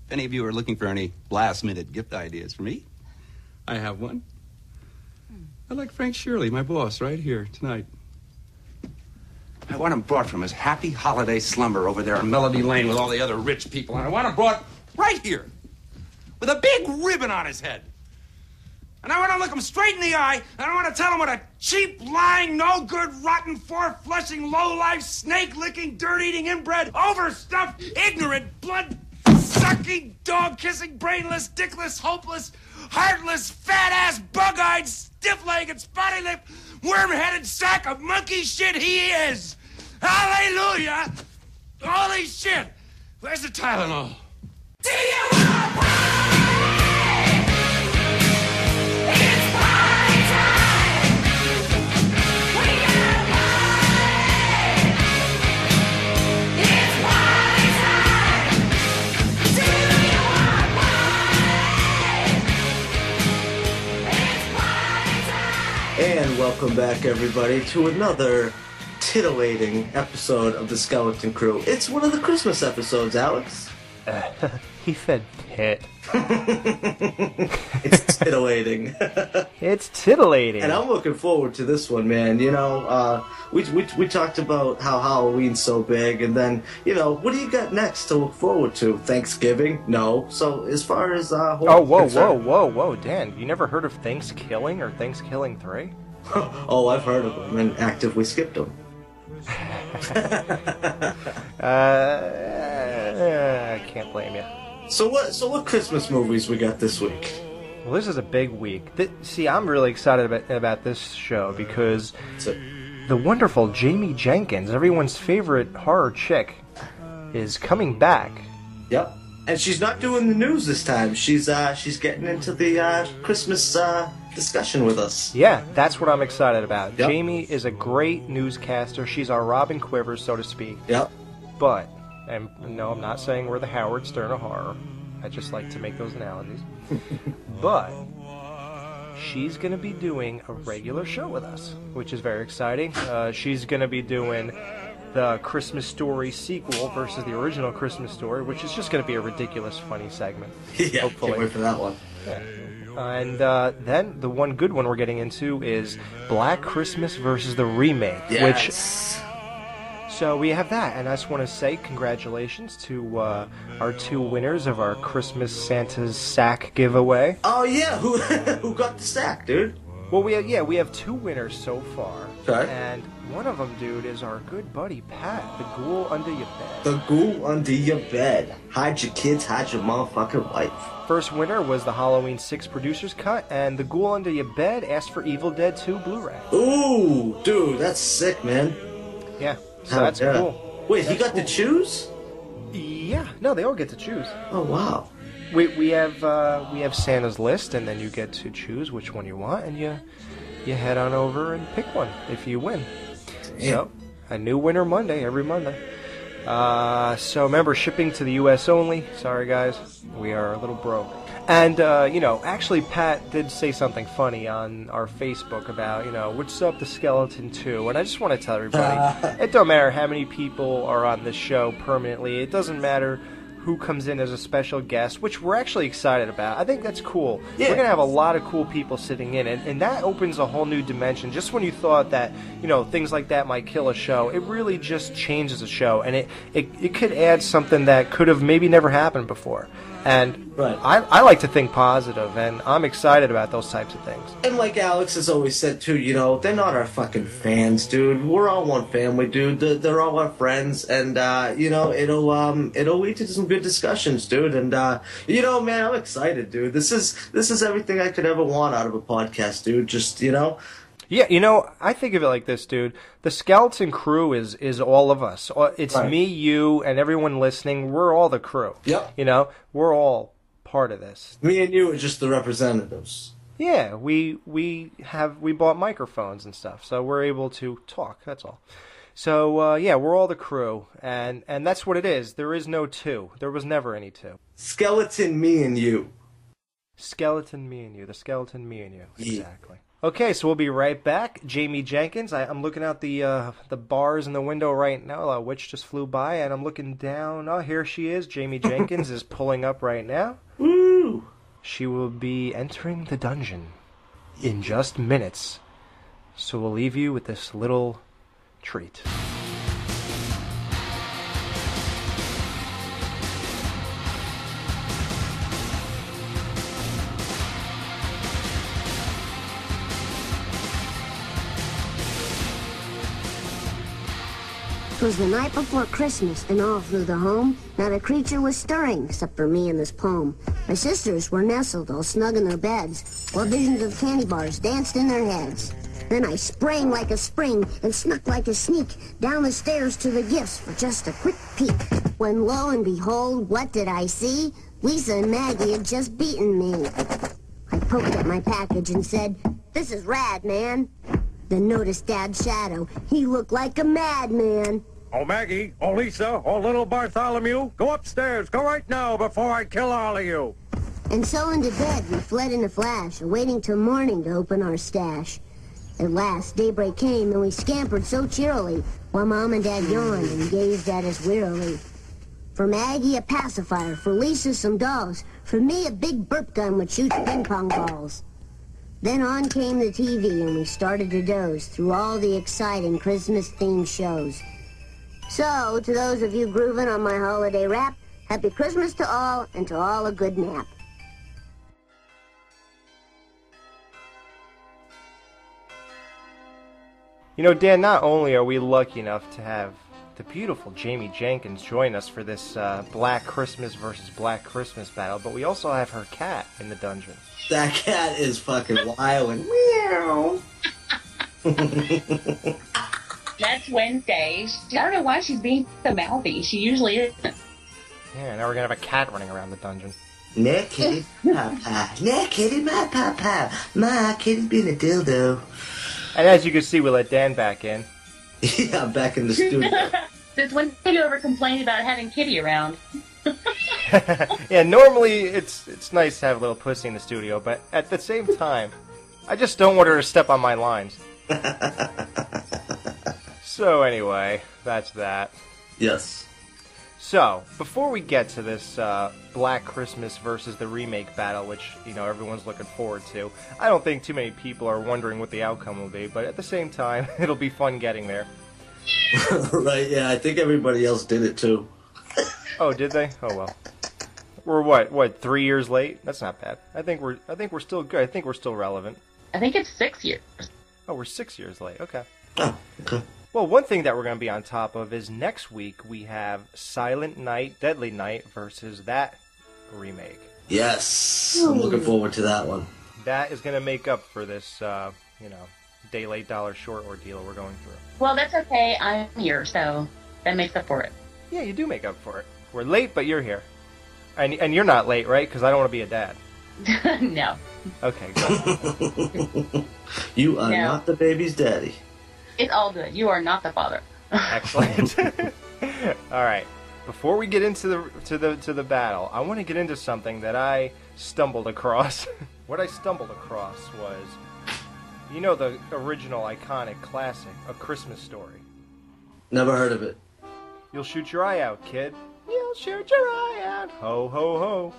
If any of you are looking for any last-minute gift ideas for me, I have one. I like Frank Shirley, my boss, right here tonight. I want him brought from his happy holiday slumber over there on Melody Lane with all the other rich people, and I want him brought right here with a big ribbon on his head. And I want to look him straight in the eye, and I want to tell him what a cheap, lying, no-good, rotten, four-flushing, low-life, snake-licking, dirt-eating, inbred, overstuffed, ignorant, blood-sucking, dog-kissing, brainless, dickless, hopeless, heartless, fat-ass, bug-eyed, stiff-legged, spotty-lipped, worm-headed sack of monkey shit he is! Hallelujah! Holy shit! Where's the Tylenol? Do you want pie? It's pie time! We got pie! It's pie time! Do you want pie? It's pie time! And welcome back, everybody, to another titillating episode of the Skeleton Crew. It's one of the Christmas episodes, Alex. He said tit. It's titillating. It's titillating. And I'm looking forward to this one, man. You know, we talked about how Halloween's so big, and then, you know, what do you got next to look forward to? Thanksgiving? No. So as far as whoa, Dan, you never heard of Thanksgiving or Thanksgiving 3? Oh, I've heard of them and actively skipped them. I can't blame you. So what Christmas movies we got this week? Well, this is a big week. See, I'm really excited about this show because the wonderful Jamie Jenkins, everyone's favorite horror chick, is coming back. Yep. And she's not doing the news this time. She's getting into the Christmas discussion with us. Yeah, that's what I'm excited about. Yep. Jamie is a great newscaster. She's our Robin Quivers, so to speak. Yep. But, and no, I'm not saying we're the Howard Stern of horror. I just like to make those analogies. But she's going to be doing a regular show with us, which is very exciting. She's going to be doing the Christmas Story sequel versus the original Christmas Story, which is just going to be a ridiculous, funny segment. Yeah, hopefully. Can't wait for that one. Yeah. And then the one good one we're getting into is Black XMas versus the Remake. Yes. So we have that, and I just want to say congratulations to our two winners of our Christmas Santa's sack giveaway. Oh yeah, who got the sack, dude? Well, we have two winners so far. Okay. And one of them, dude, is our good buddy Pat, the ghoul under your bed. The ghoul under your bed. Hide your kids, hide your motherfucking wife. First winner was the Halloween 6 producer's cut, and the ghoul under your bed asked for Evil Dead 2 Blu-ray. Ooh, dude, that's sick, man. Yeah, so that's cool. Wait, he got to choose? Yeah, no, they all get to choose. Oh wow. We have Santa's list, and then you get to choose which one you want, and you head on over and pick one if you win. Damn. So a new winner Monday, every Monday. So remember, shipping to the U.S. only. Sorry guys, we are a little broke. And actually Pat did say something funny on our Facebook about, what's up the Skeleton 2, and I just want to tell everybody, it don't matter how many people are on this show permanently, it doesn't matter who comes in as a special guest, which we're actually excited about. I think that's cool. Yeah. We're going to have a lot of cool people sitting in, and that opens a whole new dimension. Just when you thought that, things like that might kill a show, it really just changes a show, and it could add something that could have maybe never happened before. And right. I like to think positive, and I'm excited about those types of things. And like Alex has always said too, they're not our fucking fans, dude. We're all one family, dude. They're all our friends, and it'll lead to some good discussions, dude. And man, I'm excited, dude. This is everything I could ever want out of a podcast, dude. Just Yeah, I think of it like this, dude. The Skeleton Crew is all of us. It's right. Me, you, and everyone listening. We're all the crew. Yep. We're all part of this. Me and you are just the representatives. Yeah, we bought microphones and stuff, so we're able to talk. That's all. So we're all the crew, and that's what it is. There is no two. There was never any two. Skeleton, me and you. Skeleton, me and you. The Skeleton, me and you. Yeah. Exactly. Okay, so we'll be right back. Jamie Jenkins. I'm looking out the bars in the window right now. A witch just flew by, and I'm looking down. Oh, here she is. Jamie Jenkins is pulling up right now. Woo! She will be entering the dungeon in just minutes. So we'll leave you with this little treat. Twas the night before Christmas, and all through the home, not a creature was stirring, except for me and this poem. My sisters were nestled all snug in their beds, while visions of candy bars danced in their heads. Then I sprang like a spring and snuck like a sneak down the stairs to the gifts for just a quick peek. When lo and behold, what did I see? Lisa and Maggie had just beaten me. I poked at my package and said, "This is rad, man." Then noticed Dad's shadow. He looked like a madman. Oh, Maggie, oh, Lisa, oh, little Bartholomew, go upstairs, go right now before I kill all of you. And so into bed we fled in a flash, awaiting till morning to open our stash. At last, daybreak came, and we scampered so cheerily, while Mom and Dad yawned and gazed at us wearily. For Maggie, a pacifier. For Lisa, some dolls. For me, a big burp gun which shoots ping-pong balls. Then on came the TV, and we started to doze through all the exciting Christmas-themed shows. So, to those of you grooving on my holiday rap, Happy Christmas to all, and to all a good nap. You know, Dan, not only are we lucky enough to have the beautiful Jamie Jenkins join us for this Black Christmas versus Black Christmas battle, but we also have her cat in the dungeon. That cat is fucking wild and meow. That's Wednesday. I don't know why she's being so mouthy. She usually isn't. Yeah, now we're gonna have a cat running around the dungeon. Nah, kitty, papa. Nah, kitty, my papa. My kitty's been a dildo. And as you can see, we let Dan back in. Yeah, I'm back in the studio. Since when did you ever complain about having Kitty around? Yeah, normally it's nice to have a little pussy in the studio, but at the same time, I just don't want her to step on my lines. So anyway, that's that. Yes. So, before we get to this Black Christmas versus the remake battle, which, you know, everyone's looking forward to, I don't think too many people are wondering what the outcome will be, but at the same time, it'll be fun getting there. Right, yeah, I think everybody else did it too. Oh, did they? Oh well. We're what, 3 years late? That's not bad. I think we're still good. I think we're still relevant. I think it's 6 years. Oh, we're 6 years late. Okay. Oh, okay. Well, one thing that we're going to be on top of is next week we have Silent Night, Deadly Night versus that remake. Yes, I'm looking forward to that one. That is going to make up for this, day late, dollar short ordeal we're going through. Well, that's okay. I'm here, so that makes up for it. Yeah, you do make up for it. We're late, but you're here. And you're not late, right? Because I don't want to be a dad. No. Okay, good. You are not the baby's daddy. It's all good. You are not the father. Excellent. All right. Before we get into the battle, I want to get into something that I stumbled across. What I stumbled across was, you know, the original iconic classic, A Christmas Story. Never heard of it. You'll shoot your eye out, kid. You'll shoot your eye out. Ho, ho, ho.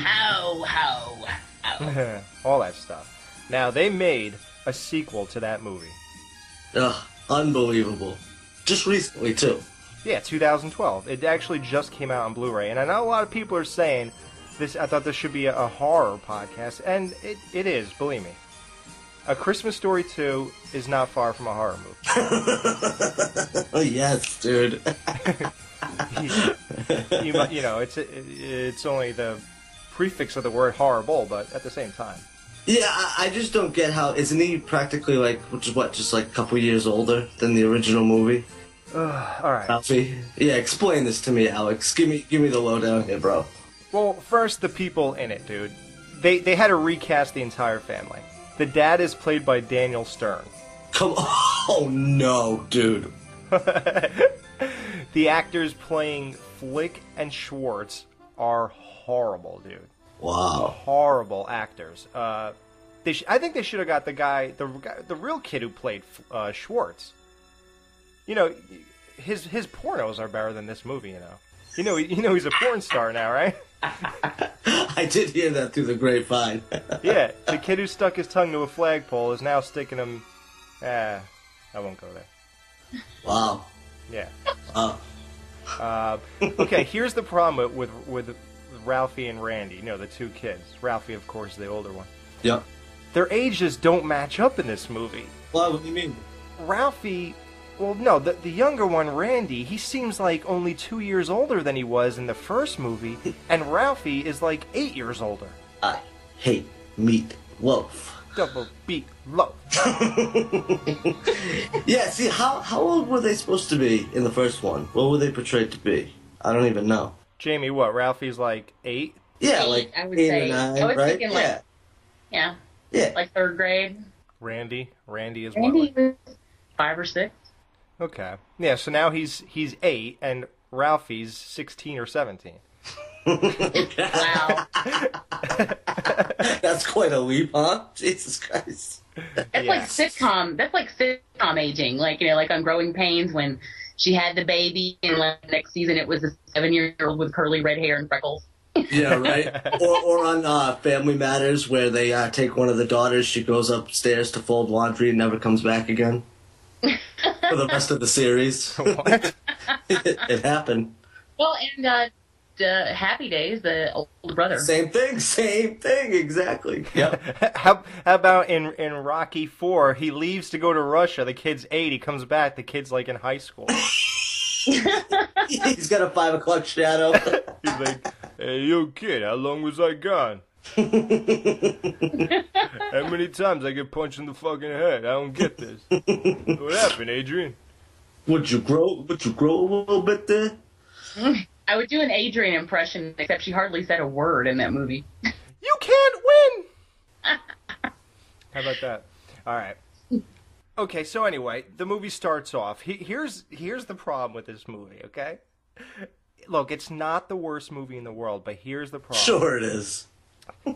Ho, ho, ho. All that stuff. Now, they made a sequel to that movie. Ugh, unbelievable. Just recently, too. Yeah, 2012. It actually just came out on Blu-ray, and I know a lot of people are saying this. I thought this should be a horror podcast, and it is, believe me. A Christmas Story 2 is not far from a horror movie. Yes, dude. you know, it's only the prefix of the word horrible, but at the same time. Yeah, I just don't get how, isn't he practically like, just like a couple years older than the original movie? Alright. Alfie? Yeah, explain this to me, Alex. Give me the lowdown here, bro. Well, first, the people in it, dude. They had to recast the entire family. The dad is played by Daniel Stern. Come on. Oh, no, dude. The actors playing Flick and Schwartz are horrible, dude. Wow. Horrible actors. I think they should have got the real kid who played Schwartz. You know, his pornos are better than this movie. You know he's a porn star now, right? I did hear that through the grapevine. Yeah, the kid who stuck his tongue to a flagpole is now sticking him. I won't go there. Wow. Yeah. Wow. Okay, here's the problem with Ralphie and Randy. You know, the two kids. Ralphie, of course, the older one. Yep. Their ages don't match up in this movie. Well, what do you mean? Ralphie, well, no, the younger one, Randy, he seems like only 2 years older than he was in the first movie, and Ralphie is like 8 years older. I hate meat loaf. Double beat loaf. Yeah, see, how old were they supposed to be in the first one? What were they portrayed to be? I don't even know. Jamie, what? Ralphie's like 8? Yeah, 8, like I would 8 say. or 9, I was right? thinking like, yeah, like 3rd grade. Randy is Randy what? was 5 or 6. Okay. Yeah, so now he's 8, and Ralphie's 16 or 17. Wow. That's quite a leap, huh? Jesus Christ. That's like sitcom. That's like sitcom aging. Like, you know, like on Growing Pains when she had the baby, and like next season it was a 7-year-old with curly red hair and freckles. Yeah, right. Or on Family Matters where they take one of the daughters, she goes upstairs to fold laundry and never comes back again for the rest of the series. What? It happened. Well, and Happy Days, the older brother. Same thing, exactly. Yep. How about in Rocky 4, he leaves to go to Russia, the kid's 8, he comes back, the kid's like in high school. He's got a 5 o'clock shadow. He's like, hey, yo kid, how long was I gone? How many times I get punched in the fucking head? I don't get this. What happened, Adrian? Would you grow a little bit there? I would do an Adrian impression, except she hardly said a word in that movie. You can't win! How about that? All right. Okay, so anyway, the movie starts off. Here's the problem with this movie, okay? Look, it's not the worst movie in the world, but here's the problem. Sure it is.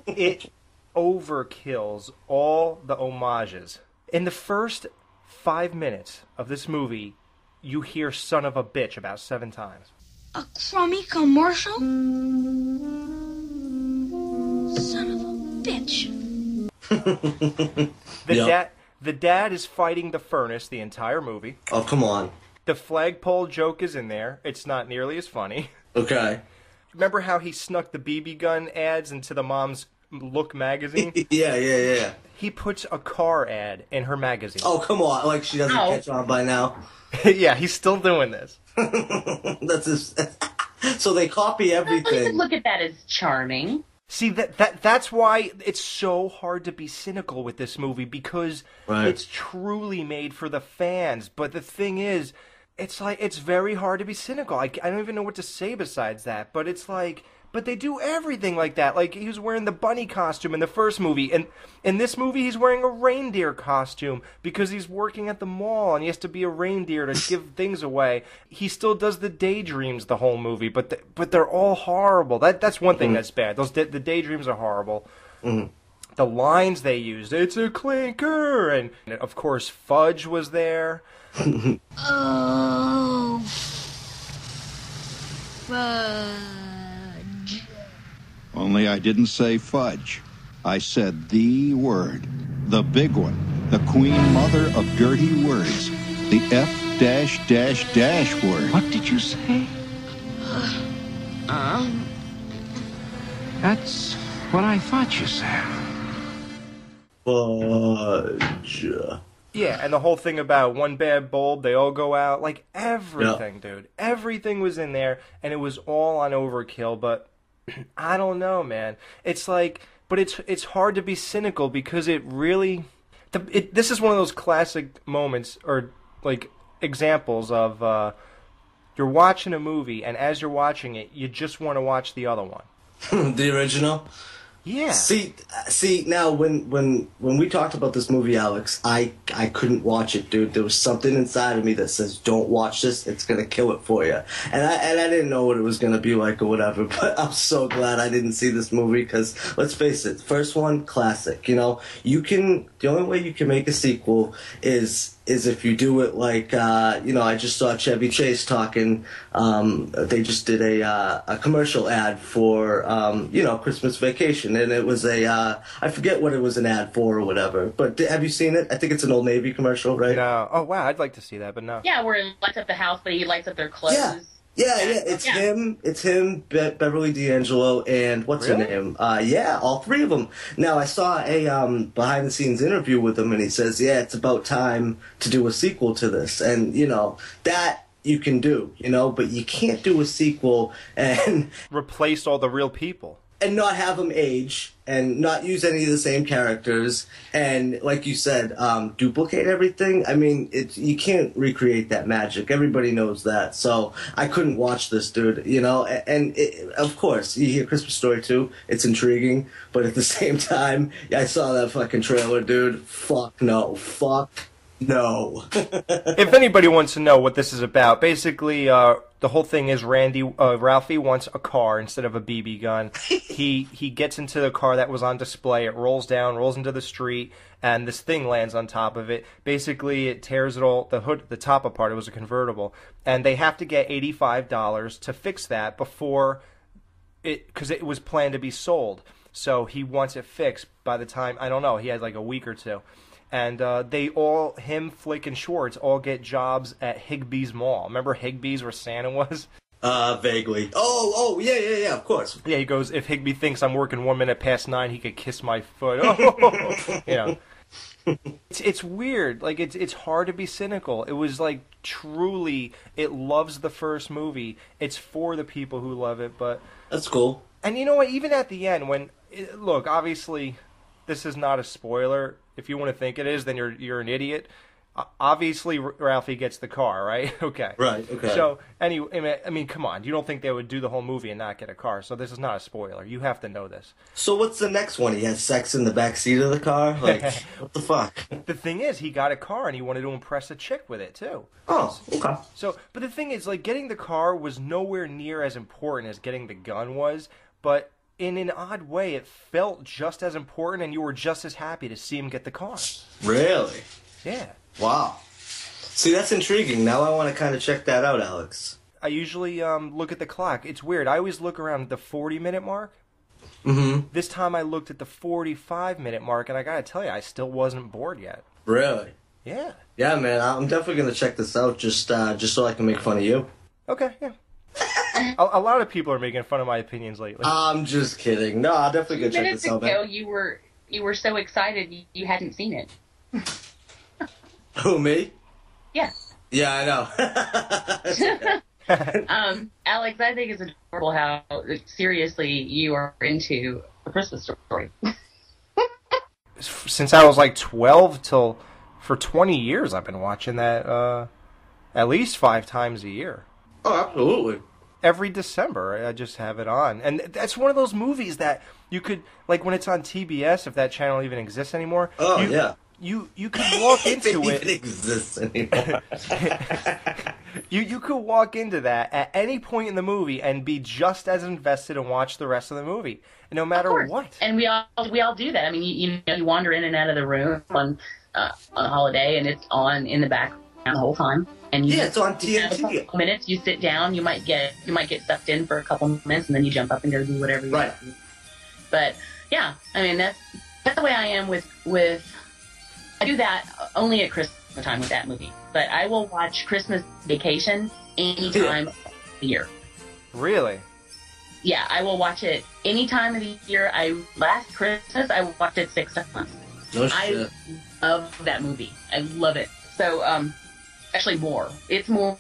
It overkills all the homages. In the first 5 minutes of this movie, you hear son of a bitch about 7 times. A crummy commercial? Son of a bitch. The dad is fighting the furnace the entire movie. Oh, come on. The flagpole joke is in there. It's not nearly as funny. Okay. Remember how he snuck the BB gun ads into the Mom's Look magazine? Yeah. He puts a car ad in her magazine. Oh, come on. Like she doesn't catch on by now. Yeah, he's still doing this. That's his... So they copy everything. I look at that as charming. See, that's why it's so hard to be cynical with this movie, because it's truly made for the fans. But the thing is, it's very hard to be cynical. I don't even know what to say besides that. But it's like, but they do everything like that. Like, he was wearing the bunny costume in the first movie, and in this movie he's wearing a reindeer costume because he's working at the mall and he has to be a reindeer to give things away. He still does the daydreams the whole movie, but they're all horrible. That's one thing that's bad. The daydreams are horrible. Mm-hmm. The lines they used, it's a clinker, and of course Fudge was there. Oh, fudge. Only I didn't say fudge. I said the word. The big one. The queen mother of dirty words. The F-dash-dash-dash word. What did you say? That's what I thought you said. Fudge. Yeah, and the whole thing about one bad bulb, they all go out. Like, everything, dude. Everything was in there, and it was all on overkill, but I don't know, man. It's like, but it's hard to be cynical because it really... this is one of those classic moments, or, like, examples of you're watching a movie, and as you're watching it, you just want to watch the other one. The original? Yeah. See, now when we talked about this movie, Alex, I couldn't watch it, dude. There was something inside of me that says, "Don't watch this. It's gonna kill it for you." And I didn't know what it was gonna be like or whatever. But I'm so glad I didn't see this movie because let's face it, first one, classic. You know, the only way you can make a sequel is if you do it like, I just saw Chevy Chase talking. They just did a commercial ad for, Christmas Vacation, and it was I forget what it was an ad for or whatever. But have you seen it? I think it's an Old Navy commercial, right? No. Oh wow, I'd like to see that, but no. Yeah, where he lights up the house, but he lights up their clothes. Yeah, it's him, Beverly D'Angelo, and what's her name? All three of them. Now, I saw a behind-the-scenes interview with him, and he says, it's about time to do a sequel to this. And, that you can do, but you can't do a sequel and replace all the real people. And not have them age, and not use any of the same characters, and like you said, duplicate everything. I mean, you can't recreate that magic. Everybody knows that. So I couldn't watch this, dude. And of course, you hear Christmas Story 2. It's intriguing, but at the same time, I saw that fucking trailer, dude. Fuck no. If anybody wants to know what this is about, basically, the whole thing is Ralphie wants a car instead of a BB gun. He gets into the car that was on display. It rolls into the street, and this thing lands on top of it. Basically, it tears the top apart. It was a convertible, and they have to get $85 to fix that before because it was planned to be sold. So he wants it fixed by the time, I don't know, he had like a week or two. And him, Flick, and Schwartz all get jobs at Higbee's Mall. Remember Higbee's where Santa was? Vaguely. Oh, yeah, of course. Yeah, he goes, if Higbee thinks I'm working 1 minute past 9, he could kiss my foot. Oh, It's weird. Like, it's hard to be cynical. It was like, truly, it loves the first movie. It's for the people who love it, but... That's cool. And you know what? Even at the end, look, obviously, this is not a spoiler. If you want to think it is, then you're an idiot. Obviously, Ralphie gets the car, right? Okay. Right, okay. So, anyway, I mean, come on. You don't think they would do the whole movie and not get a car, so this is not a spoiler. You have to know this. So what's the next one? He has sex in the back seat of the car? Like, what the fuck? The thing is, he got a car, and he wanted to impress a chick with it, too. Oh, okay. But the thing is, like, getting the car was nowhere near as important as getting the gun was, but... in an odd way, it felt just as important, and you were just as happy to see him get the car. Really? Yeah. Wow. See, that's intriguing. Now I want to kind of check that out, Alex. I usually look at the clock. It's weird. I always look around the 40-minute mark. Mm-hmm. This time I looked at the 45-minute mark, and I gotta tell you, I still wasn't bored yet. Really? Yeah. Yeah, man. I'm definitely going to check this out just so I can make fun of you. Okay, yeah. A lot of people are making fun of my opinions lately. I'm just kidding. No, I'll definitely go check this out. 2 minutes ago, you were so excited you hadn't seen it. Who, me? Yeah. Yeah, I know. Alex, I think it's adorable how seriously you are into A Christmas Story. Since I was like 12 for 20 years, I've been watching that at least 5 times a year. Oh, absolutely. Every December, I just have it on. And that's one of those movies that you could, like when it's on TBS, if that channel even exists anymore. Oh, yeah. You could walk into it. It exists anymore. You could walk into that at any point in the movie and be just as invested and watch the rest of the movie, no matter what. And we all do that. I mean, you wander in and out of the room on a holiday, and it's on in the background the whole time. And it's on TNT. A couple minutes, you sit down, you might get sucked in for a couple minutes, and then you jump up and go do whatever you want. But yeah, I mean that's the way I am with. I do that only at Christmas time with that movie, but I will watch Christmas Vacation any time of the year. Really? Yeah, I will watch it any time of the year. Last Christmas I watched it 6 times. No shit. I love that movie. I love it. So actually more. It's more.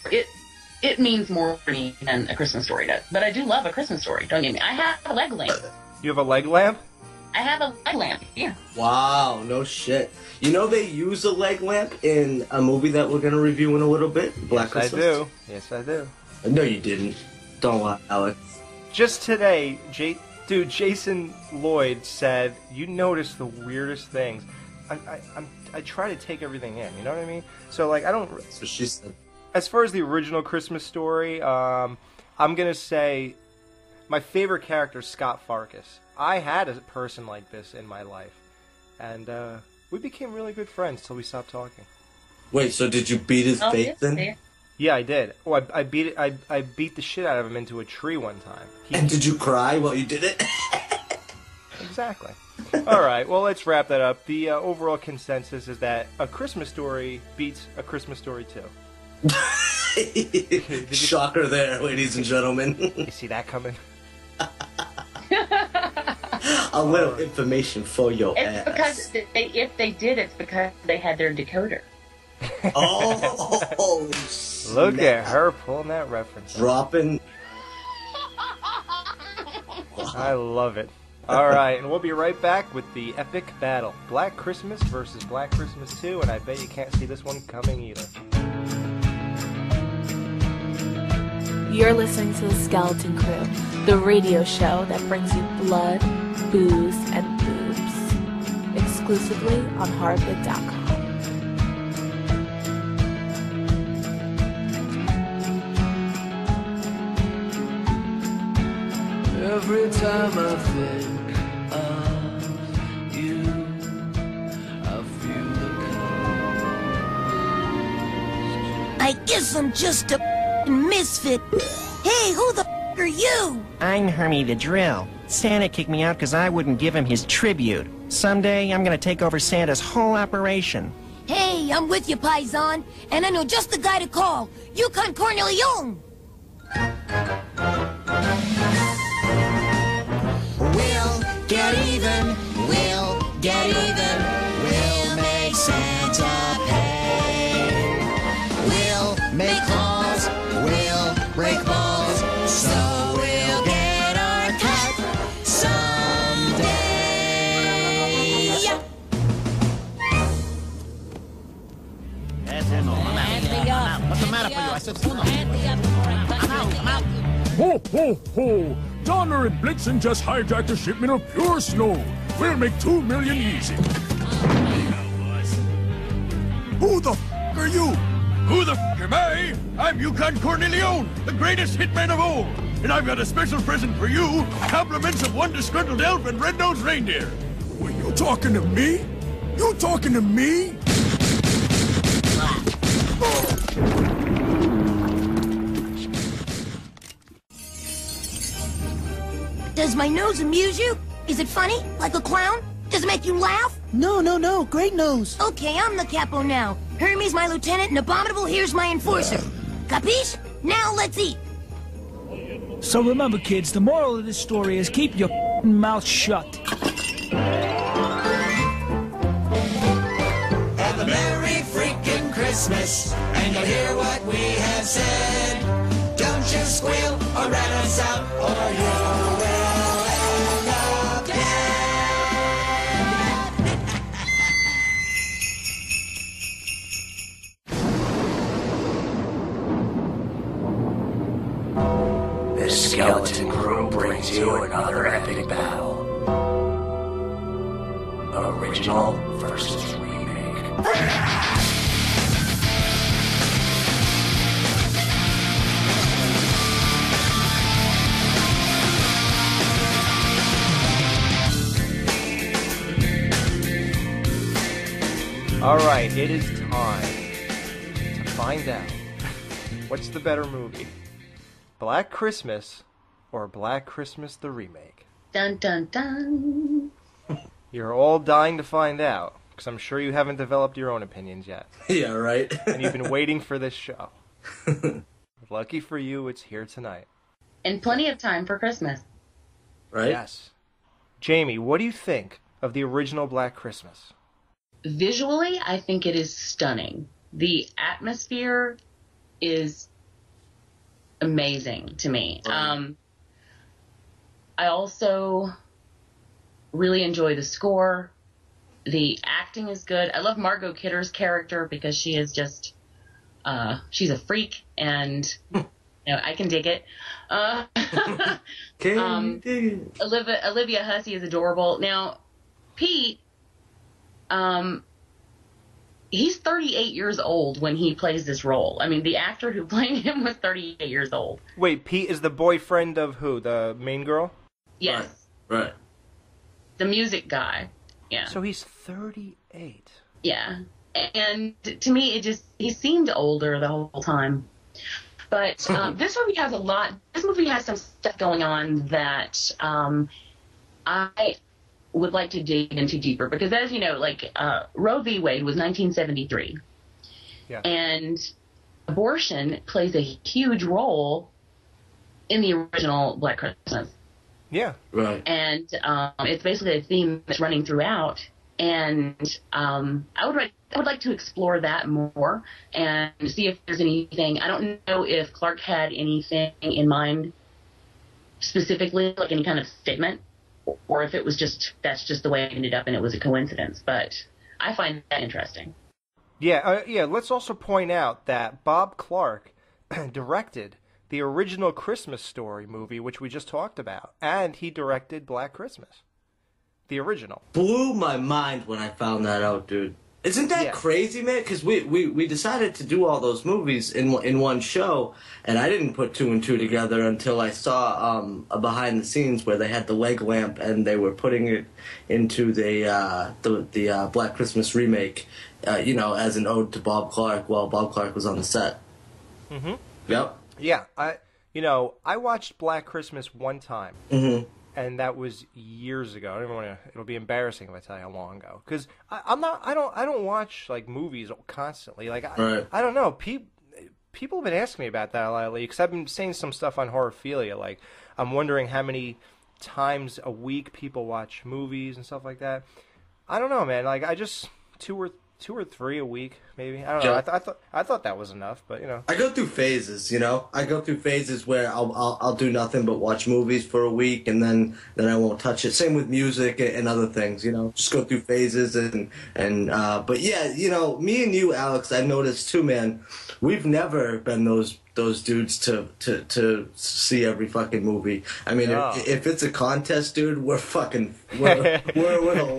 It means more to me than A Christmas Story does. But I do love A Christmas Story. Don't get me. I have a leg lamp. You have a leg lamp? I have a leg lamp. Yeah. Wow. No shit. You know they use a leg lamp in a movie that we're gonna review in a little bit. Black Christmas. Yes, I do. No, you didn't. Don't lie, Alex. Just today, Dude, Jason Lloyd said, you notice the weirdest things. I try to take everything in, you know what I mean? So, like, I don't... So she said... As far as the original Christmas Story, I'm going to say my favorite character is Scott Farkas. I had a person like this in my life. And we became really good friends till we stopped talking. Wait, so did you beat his face then? Yeah, I did. Oh, I beat it. I beat the shit out of him into a tree one time. And did you cry while you did it? Exactly. All right, well, let's wrap that up. The overall consensus is that A Christmas Story beats A Christmas Story 2. Shocker there, ladies and gentlemen. You see that coming? A little information for your ass. Because if they did, it's because they had their decoder. Oh, look at her pulling that reference. Dropping. I love it. All right, and we'll be right back with the epic battle. Black Christmas versus Black Christmas 2, and I bet you can't see this one coming either. You're listening to The Skeleton Crew, the radio show that brings you blood, booze, and boobs. Exclusively on horribly.com. Every time I think of you, I feel the cold. I guess I'm just a misfit. Hey, who the are you? I'm Hermie the Drill. Santa kicked me out because I wouldn't give him his tribute. Someday, I'm gonna take over Santa's whole operation. Hey, I'm with you, Paisan, and I know just the guy to call. Yukon Cornelion. We'll get even, we'll get even, we'll make Santa pay. We'll make calls, we'll break balls, so we'll get our cut someday. Yeah. What's the matter for you? I said, I'm out. Ho, ho, ho! Donner and Blitzen just hijacked a shipment of pure snow. We'll make 2 million easy. Who the f*** are you? Who the f*** am I? I'm Yukon Cornelion, the greatest hitman of all. And I've got a special present for you. Compliments of one disgruntled elf and red-nosed reindeer. Were you talking to me? You talking to me? Does my nose amuse you? Is it funny? Like a clown? Does it make you laugh? No, great nose. Okay, I'm the capo now. Hermes my lieutenant and Abominable here's my enforcer. Capiche? Now let's eat. So remember, kids, the moral of this story is keep your mouth shut. Have a Merry freaking Christmas, and you'll hear what we have said. Don't you squeal or rat us out, or you will end up dead. The Skeleton Crew brings you another epic battle. Original versus remake. Alright, it is time to find out what's the better movie, Black Christmas or Black Christmas the Remake? Dun dun dun. You're all dying to find out, because I'm sure you haven't developed your own opinions yet. Yeah, right. And you've been waiting for this show. Lucky for you, it's here tonight. And plenty of time for Christmas. Right? Yes. Jamie, what do you think of the original Black Christmas? Visually, I think it is stunning. The atmosphere is amazing to me. I also really enjoy the score. The acting is good. I love Margot Kidder's character because she is just, she's a freak and I can dig it. Olivia Hussey is adorable. Now, Pete, he's 38 years old when he plays this role. I mean, the actor who played him was 38 years old. Wait, Pete is the boyfriend of who? The main girl? Yes. Right. The music guy. Yeah. So he's 38. Yeah. And to me, he seemed older the whole time. But this movie has this movie has some stuff going on that I would like to dig into deeper. Because as you know, like, Roe v. Wade was 1973. Yeah. And abortion plays a huge role in the original Black Christmas. Yeah. Right. And it's basically a theme that's running throughout. And I would like to explore that more and see if there's anything. I don't know if Clark had anything in mind specifically, like any kind of statement, or if it was that's just the way it ended up and it was a coincidence. But I find that interesting. Yeah, let's also point out that Bob Clark directed the original Christmas Story movie, which we just talked about, and he directed Black Christmas. The original. Blew my mind when I found that out, dude. Isn't that crazy, man? Because we decided to do all those movies in one show, and I didn't put two and two together until I saw a behind the scenes where they had the leg lamp and they were putting it into the Black Christmas remake, as an ode to Bob Clark while Bob Clark was on the set. Mm-hmm. Yep. Yeah, I watched Black Christmas one time. Mm-hmm. And that was years ago. I don't want to. It'll be embarrassing if I tell you how long ago. Because I don't watch like movies constantly. Like I don't know. People have been asking me about that a lot lately. Because I've been saying some stuff on Horrorphilia. Like I'm wondering how many times a week people watch movies and stuff like that. I don't know, man. Like I just two or three a week, maybe. I don't know. I thought that was enough, but I go through phases. I go through phases where I'll do nothing but watch movies for a week, and then I won't touch it. Same with music and other things. Just go through phases but yeah, me and you, Alex, I noticed too, man. We've never been those dudes to see every fucking movie. I mean, if it's a contest, dude, we're the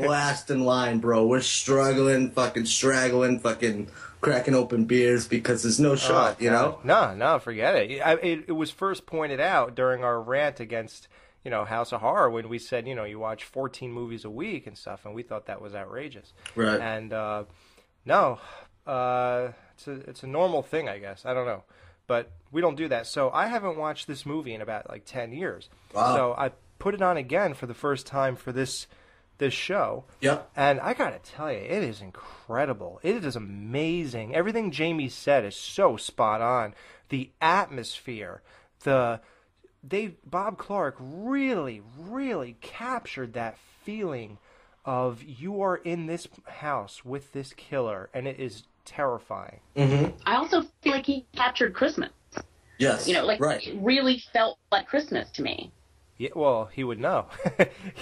last in line, bro. We're struggling, fucking straggling, fucking cracking open beers because there's no shot, No, forget it. It was first pointed out during our rant against House of Horror when we said you watch 14 movies a week and stuff, and we thought that was outrageous. Right. And no, it's a normal thing, I guess. I don't know. But we don't do that. So I haven't watched this movie in about 10 years. Wow. So I put it on again for the first time for this show. Yep. And I got to tell you, it is incredible. It is amazing. Everything Jamie said is so spot on. The atmosphere, Bob Clark really, really captured that feeling of you are in this house with this killer, and it is terrifying. Mm-hmm. I also feel like he captured Christmas. Yes. Right. It really felt like Christmas to me. Yeah, well, he would know.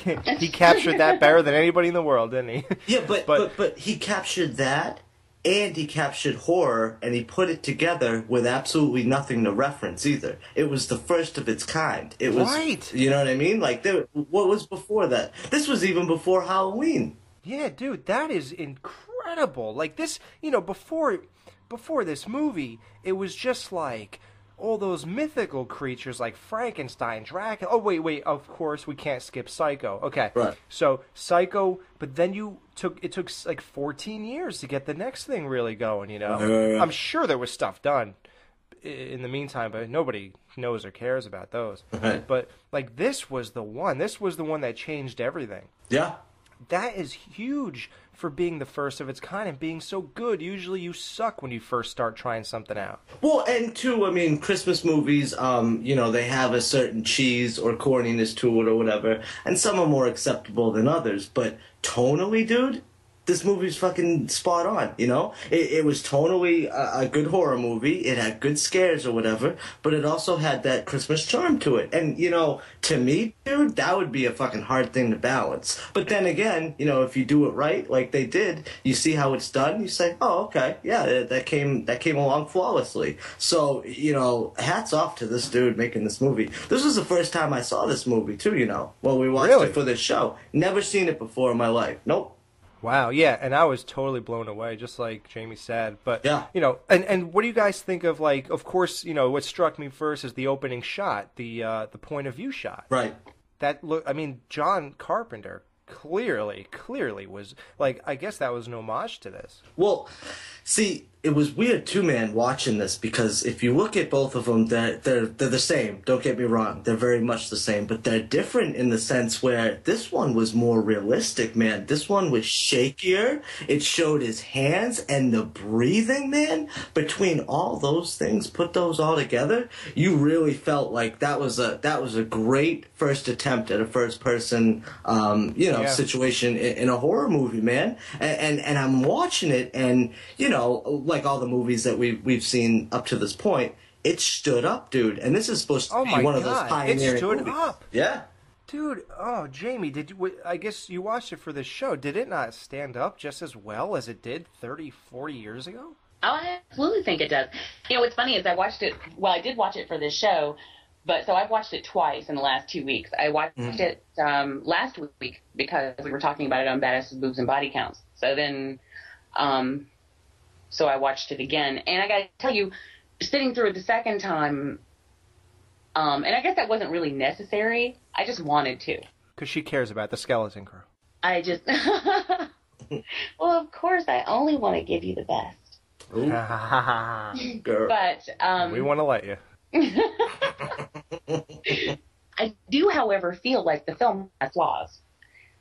He captured that better than anybody in the world, didn't he? Yeah, but he captured that, and he captured horror, and he put it together with absolutely nothing to reference either. It was the first of its kind. It was, right. You know what I mean? Like, what was before that? This was even before Halloween. Yeah, dude, that is incredible. Like this, before this movie, it was just like all those mythical creatures like Frankenstein, Dracula. Oh, wait, of course, we can't skip Psycho. Okay. Right. So, Psycho, but then it took like 14 years to get the next thing really going, I'm sure there was stuff done in the meantime, but nobody knows or cares about those. Right. But, like, this was the one. This was the one that changed everything. Yeah. That is huge for being the first of its kind and being so good. Usually you suck when you first start trying something out. Well, and too, I mean, Christmas movies, they have a certain cheese or corniness to it or whatever, and some are more acceptable than others. But tonally, dude, this movie's fucking spot on, you know? It was tonally a good horror movie. It had good scares or whatever, but it also had that Christmas charm to it. And, you know, to me, dude, that would be a fucking hard thing to balance. But then again, you know, if you do it right, like they did, you see how it's done, you say, oh, okay, yeah, that came along flawlessly. So, you know, hats off to this dude making this movie. This was the first time I saw this movie, too, you know, when we watched it for this show. Never seen it before in my life. Nope. Wow, yeah, and I was totally blown away, just like Jamie said. But, you know, and what do you guys think of, like, of course, you know, what struck me first is the opening shot, the point of view shot. Right. That look, I mean, John Carpenter clearly was, like, I guess that was an homage to this. Well, see, it was weird too, man, watching this, because if you look at both of them, they're the same. Don't get me wrong, they're very much the same, but they're different in the sense where this one was more realistic, man. This one was shakier. It showed his hands and the breathing, man. Between all those things, put those all together, you really felt like that was a great first attempt at a first person, situation in a horror movie, man. And I'm watching it, and you know, like all the movies that we've seen up to this point, it stood up, dude. And this is supposed to be one of those pioneering it stood movies. Up. Yeah. Dude, oh, Jamie, I guess you watched it for this show. Did it not stand up just as well as it did 30, 40 years ago? Oh, I absolutely think it does. You know, what's funny is I did watch it for this show, but so I've watched it twice in the last 2 weeks. I watched it last week because we were talking about it on Badasses, Boobs, and Body Counts. So then... So I watched it again, and I got to tell you, sitting through it the second time, and I guess that wasn't really necessary. I just wanted to. Because she cares about the Skeleton Crew. I just, well, of course, I only want to give you the best. Girl. But we want to let you. I do, however, feel like the film has flaws.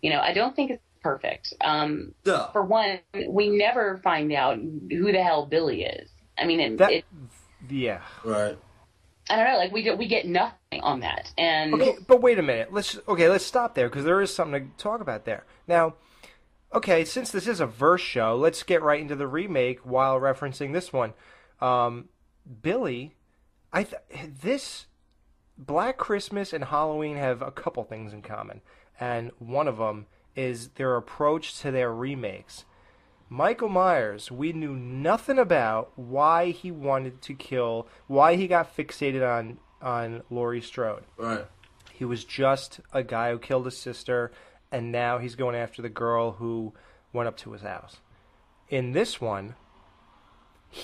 You know, I don't think it's perfect. For one, we never find out who the hell Billy is. I mean, yeah, right. I don't know. Like we get nothing on that. And okay, but wait a minute. Let's stop there because there is something to talk about there. Now, okay, since this is a verse show, let's get right into the remake while referencing this one. Billy, this Black Christmas and Halloween have a couple things in common, and one of them is their approach to their remakes. Michael Myers, we knew nothing about why he wanted to kill, why he got fixated on Laurie Strode. Right. He was just a guy who killed his sister, and now he's going after the girl who went up to his house. In this one,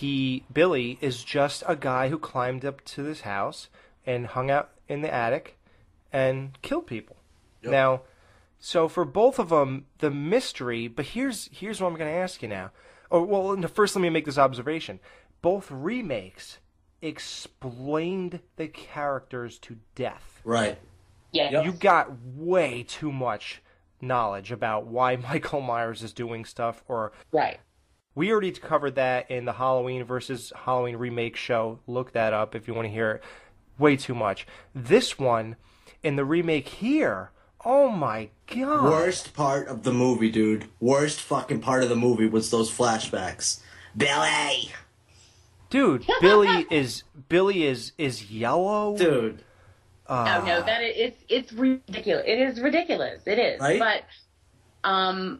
Billy is just a guy who climbed up to this house and hung out in the attic and killed people. Yep. Now, so for both of them, the mystery, but here's what I'm going to ask you now. Oh, well, first let me make this observation. Both remakes explained the characters to death. Right. Yeah. You got way too much knowledge about why Michael Myers is doing stuff. Right. We already covered that in the Halloween versus Halloween remake show. Look that up if you want to hear it. Way too much. This one, in the remake here... Oh my god. Worst part of the movie, dude. Worst fucking part of the movie was those flashbacks. Billy! Dude, Billy is yellow? Dude. Oh no, it's ridiculous. It is ridiculous. It is. Right? But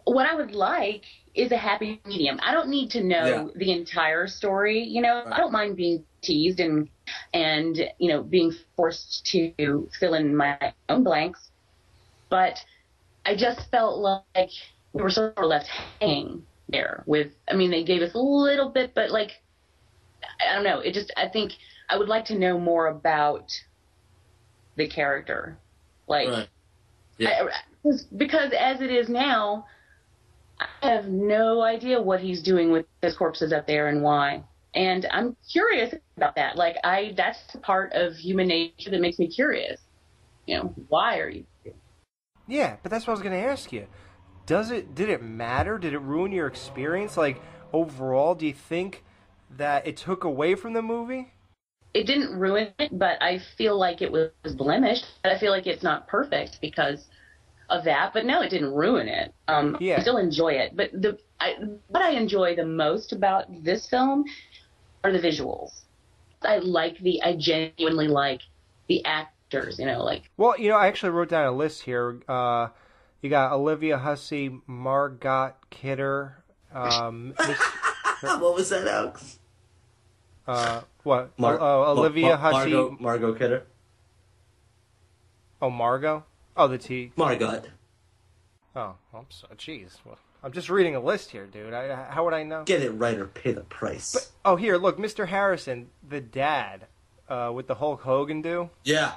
what I would like is a happy medium. I don't need to know the entire story, you know. Right. I don't mind being teased and you know, being forced to fill in my own blanks, but I just felt like we were sort of left hanging there with, I mean, they gave us a little bit, but like, I don't know, I think I would like to know more about the character, like, right. Yeah. because as it is now, I have no idea what he's doing with his corpses up there and why. And I'm curious about that. Like, that's the part of human nature that makes me curious. You know, why are you? Yeah, but that's what I was going to ask you. Did it matter? Did it ruin your experience? Like, overall, do you think that it took away from the movie? It didn't ruin it, but I feel like it was blemished. I feel like it's not perfect because of that, but no, it didn't ruin it. I still enjoy it. But what I enjoy the most about this film are the visuals. I genuinely like the actors, Well, I actually wrote down a list here. You got Olivia Hussey, Margot Kidder. What was that, Alex? What? Olivia Hussey. Margot Kidder. Oh, Margot? Oh, the T. Margot. Oh, I'm so, jeez. Well, I'm just reading a list here, dude. How would I know? Get it right or pay the price. But, here, look, Mr. Harrison, the dad, with the Hulk Hogan do. Yeah.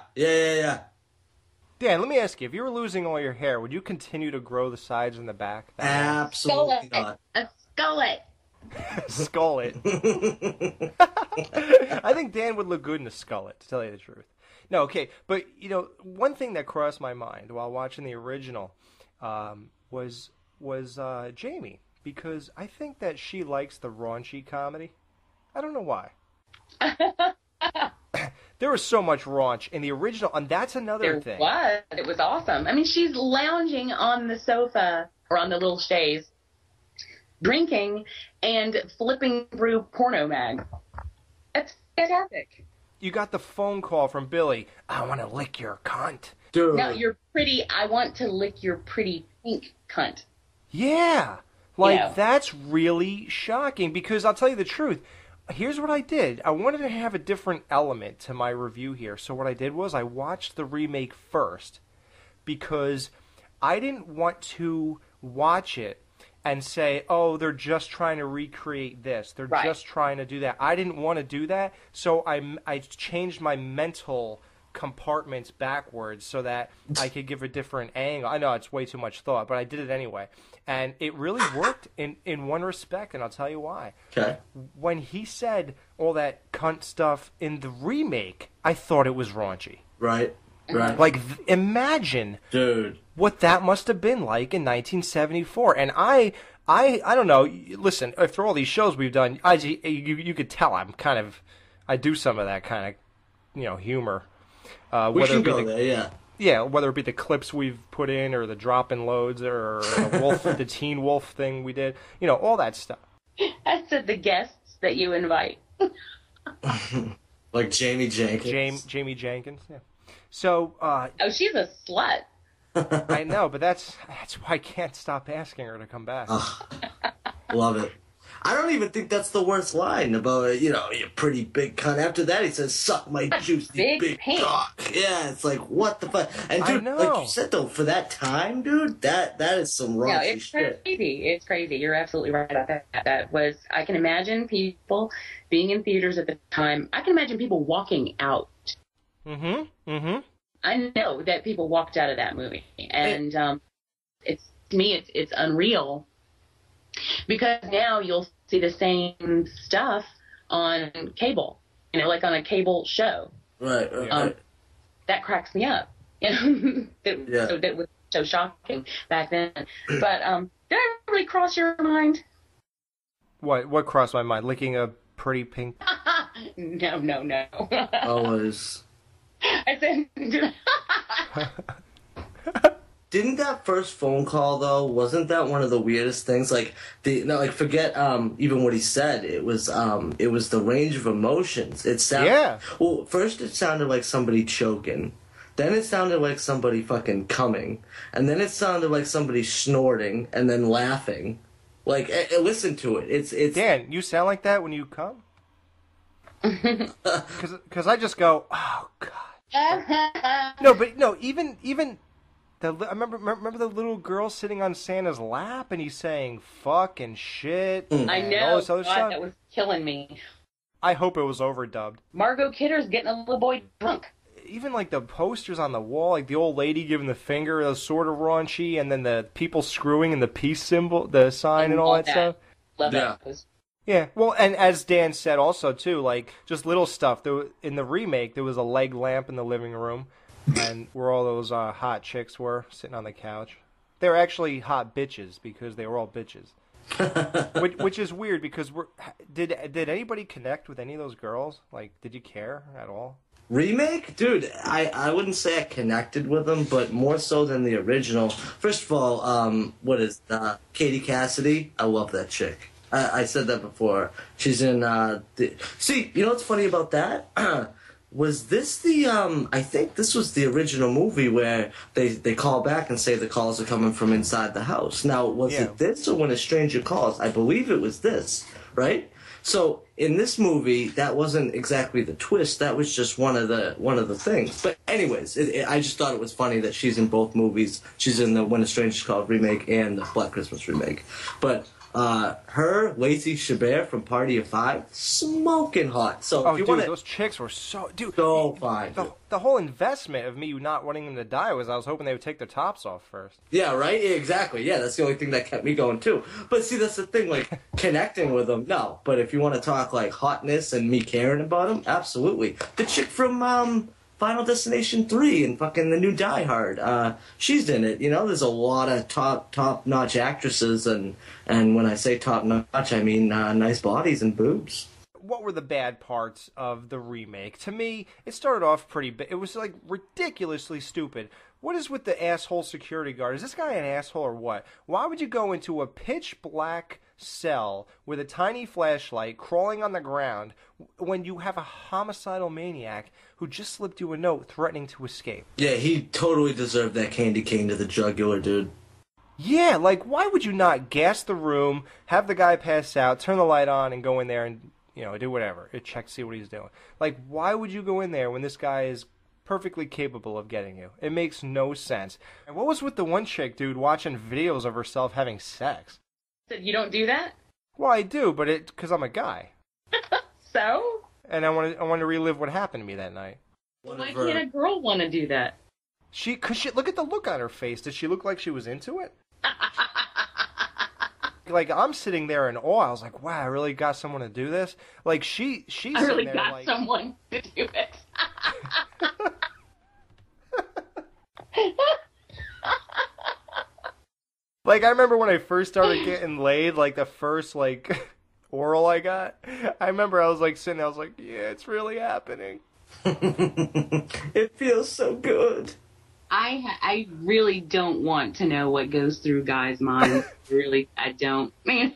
Dan, let me ask you, if you were losing all your hair, would you continue to grow the sides and the back? Absolutely not. Skull it. Skull it. I think Dan would look good in a skullet, to tell you the truth. No, okay, but, one thing that crossed my mind while watching the original was Jamie, because I think that she likes the raunchy comedy. I don't know why. There was so much raunch in the original, and that's another thing. It was awesome. I mean, she's lounging on the sofa, or on the little chaise, drinking and flipping through porno mag. That's fantastic. You got the phone call from Billy. I want to lick your cunt. Dude. No, you're pretty. I want to lick your pretty pink cunt. Yeah. That's really shocking, because I'll tell you the truth. Here's what I did. I wanted to have a different element to my review here. So what I did was I watched the remake first, because I didn't want to watch it and say, oh, they're just trying to recreate this. They're just trying to do that. I didn't want to do that, so I changed my mental compartments backwards so that I could give a different angle. I know it's way too much thought, but I did it anyway. And it really worked in one respect, and I'll tell you why. Okay. When he said all that cunt stuff in the remake, I thought it was raunchy. Right. Imagine, dude, what that must have been like in 1974. And I don't know. Listen, after all these shows we've done, you could tell I do some of that kind of, humor. We should go there, yeah. Yeah, whether it be the clips we've put in, or the drop-in loads, or the Teen Wolf thing we did, all that stuff. That's the guests that you invite. Like Jamie Jenkins. Jamie Jenkins, yeah. So, she's a slut. I know, but that's why I can't stop asking her to come back. Love it. I don't even think that's the worst line about, you pretty big cunt. After that, he says, suck my juicy big cock. Yeah, it's like, what the fuck? And, dude, like you said, though, for that time, dude, that is some raunchy shit. It's crazy. You're absolutely right about that. That was, I can imagine people being in theaters at the time. I can imagine people walking out. I know that people walked out of that movie. And to me, it's unreal. Because now you'll see the same stuff on cable, like on a cable show. Right. That cracks me up. That was so shocking back then. But did that really cross your mind? What crossed my mind? Licking a pretty pink? No. Always. I said. Didn't that first phone call, though, wasn't that one of the weirdest things? Forget even what he said. It was the range of emotions. Well, first it sounded like somebody choking. Then it sounded like somebody fucking coming. And then it sounded like somebody snorting and then laughing. Listen to it. It's Dan, you sound like that when you come? Because I just go, oh, God. Even... I remember the little girl sitting on Santa's lap, and he's saying "fuck" and "shit." I and know. all this other stuff. That was killing me. I hope it was overdubbed. Margot Kidder's getting a little boy drunk. Even the posters on the wall, the old lady giving the finger, was sort of raunchy, and then the people screwing and the peace symbol, the sign, and all that stuff. Love that. Yeah, well, and as Dan said also, too, just little stuff. In the remake, there was a leg lamp in the living room. And where all those hot chicks were sitting on the couch. They were actually hot bitches because they were all bitches. which is weird because did anybody connect with any of those girls? Did you care at all? Remake? Dude, I wouldn't say I connected with them, but more so than the original. First of all, what is Katie Cassidy? I love that chick. I said that before. She's in, see, you know what's funny about that? Was this the, I think this was the original movie where they call back and say the calls are coming from inside the house. Now, was it this or When a Stranger Calls? I believe it was this, right? So, in this movie, that wasn't exactly the twist. That was just one of the things. But anyways, I just thought it was funny that she's in both movies. She's in the When a Stranger Calls remake and the Black XMas remake. But her, Lacey Chabert from Party of Five, smoking hot. So if you dude, those chicks were so fine. The whole investment of me not wanting them to die was I was hoping they would take their tops off first. Yeah, right? Yeah, exactly. Yeah, that's the only thing that kept me going too. But see, that's the thing, like connecting with them, no. But if you want to talk like hotness and me caring about them, absolutely. The chick from Final Destination 3 and fucking the new Die Hard. She's in it. You know, there's a lot of top-notch actresses, and when I say top-notch, I mean nice bodies and boobs. What were the bad parts of the remake? To me, it started off pretty it was like ridiculously stupid. What is with the asshole security guard? Is this guy an asshole or what? Why would you go into a pitch black cell with a tiny flashlight crawling on the ground when you have a homicidal maniac who just slipped you a note threatening to escape? Yeah, he totally deserved that candy cane to the jugular, dude. Yeah, like, why would you not gas the room, have the guy pass out, turn the light on, and go in there and, you know, do whatever. Check, see what he's doing. Like, why would you go in there when this guy is perfectly capable of getting you? It makes no sense. And what was with the one chick, dude, watching videos of herself having sex? You don't do that? Well, I do, but because I'm a guy. So? And I want to relive what happened to me that night. Why can't a girl want to do that? Look at the look on her face. Did she look like she was into it? Like, I'm sitting there in awe. I was like, wow, I really got someone to do this? Like, she's I really there, got like, someone to do it. Like, I remember when I first started getting laid, like, the first, like, oral I got, I remember I was, like, sitting there, I was like, yeah, it's really happening. It feels so good. I really don't want to know what goes through guys' minds. Really, I don't. Man.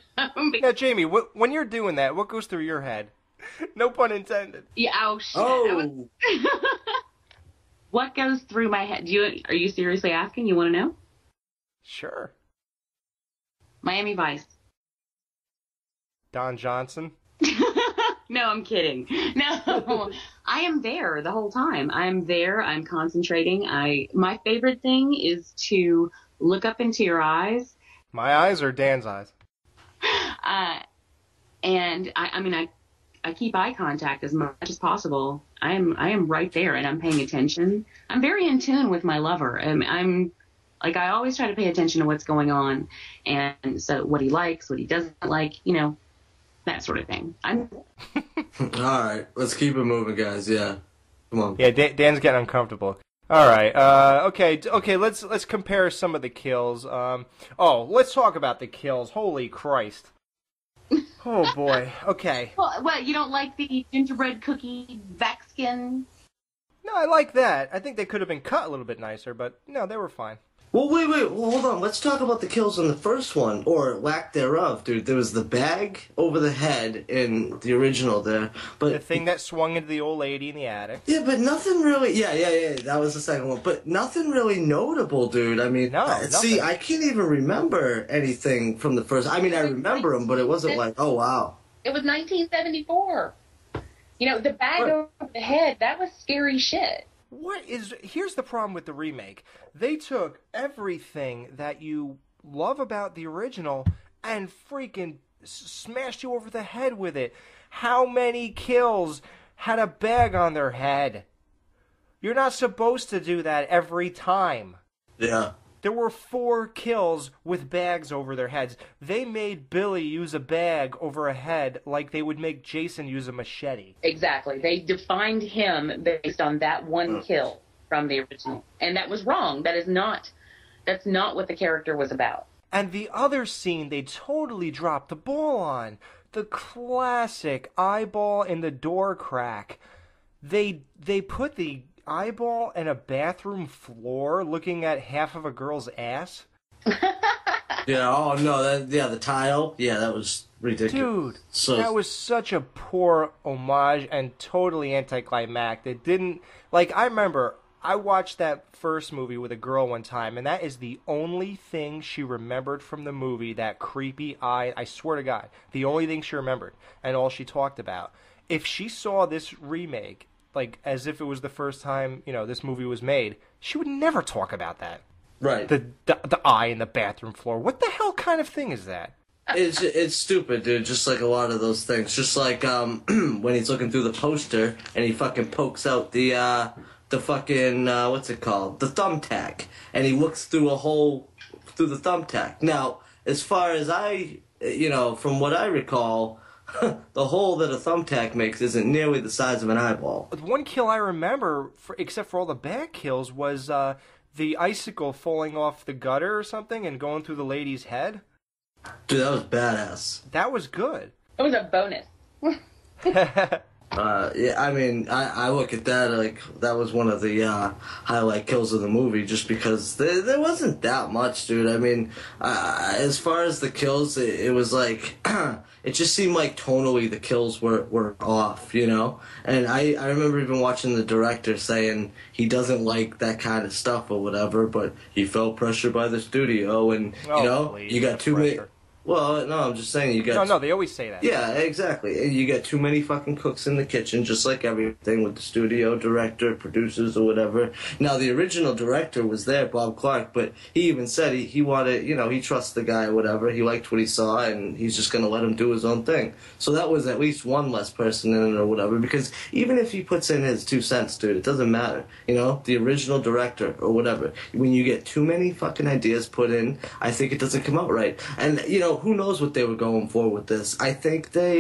Now, Jamie, when you're doing that, what goes through your head? No pun intended. Yeah, oh, shit. What goes through my head? Are you seriously asking? You want to know? Sure. Miami Vice. Don Johnson? No, I'm kidding. No, I am there the whole time. I'm there. I'm concentrating. My favorite thing is to look up into your eyes. My eyes or Dan's eyes? And I keep eye contact as much as possible. I am right there and I'm paying attention. I'm very in tune with my lover. I'm like, I always try to pay attention to what's going on. And so what he likes, what he doesn't like, you know, that sort of thing. All right, let's keep it moving, guys. Yeah, come on. Yeah, Dan's getting uncomfortable. All right. Okay. Let's compare some of the kills. Let's talk about the kills. Holy Christ. Oh boy. Okay. Well, what, you don't like the gingerbread cookie back skin? No, I like that. I think they could have been cut a little bit nicer, but no, they were fine. Well, wait, hold on. Let's talk about the kills in the first one, or lack thereof, dude. There was the bag over the head in the original there, but the thing that swung into the old lady in the attic. Yeah, but nothing really. Yeah. That was the second one, but nothing really notable, dude. I mean, see, I can't even remember anything from the first. I mean, I remember them, but it wasn't like, oh wow. It was 1974. You know, the bag over the head, that was scary shit. Here's the problem with the remake. They took everything that you love about the original and freaking smashed you over the head with it. How many kills had a bag on their head? You're not supposed to do that every time. Yeah. There were 4 kills with bags over their heads. They made Billy use a bag over a head like they would make Jason use a machete. Exactly. They defined him based on that one kill from the original. And that was wrong. That's not what the character was about. And the other scene they totally dropped the ball on. The classic eyeball in the door crack. They put the eyeball in a bathroom floor looking at half of a girl's ass? Yeah, oh no, the tile. Yeah, that was ridiculous. Dude, so, that was such a poor homage and totally anticlimactic. It didn't, like, I remember I watched that first movie with a girl one time, and that is the only thing she remembered from the movie, that creepy eye. I swear to God, the only thing she remembered and all she talked about. If she saw this remake, like, as if it was the first time, this movie was made, she would never talk about that. Right. The eye in the bathroom floor. What the hell kind of thing is that? It's stupid, dude. Just like a lot of those things. Just like when he's looking through the poster and he fucking pokes out the fucking what's it called? The thumbtack, and he looks through a hole through the thumbtack. Now, as far as from what I recall, the hole that a thumbtack makes isn't nearly the size of an eyeball. The one kill I remember, except for all the bad kills, was the icicle falling off the gutter or something and going through the lady's head. Dude, that was badass. That was good. It was a bonus. Yeah, I mean, I look at that like that was one of the highlight kills of the movie, just because there wasn't that much, dude. I mean, as far as the kills, it was like it just seemed like tonally the kills were off, And I remember even watching the director saying he doesn't like that kind of stuff or whatever, but he felt pressured by the studio, and please, you got too many. Well, no, I'm just saying you got... No, they always say that. Yeah, exactly. And you got too many fucking cooks in the kitchen, just like everything with the studio, director, producers, or whatever. Now, the original director was there, Bob Clark, but he even said he wanted, he trusts the guy or whatever. He liked what he saw, and he's just going to let him do his own thing. So that was at least one less person in it or whatever, because even if he puts in his 2 cents, dude, it doesn't matter. The original director or whatever. When you get too many fucking ideas put in, I think it doesn't come out right. And, who knows what they were going for with this? I think they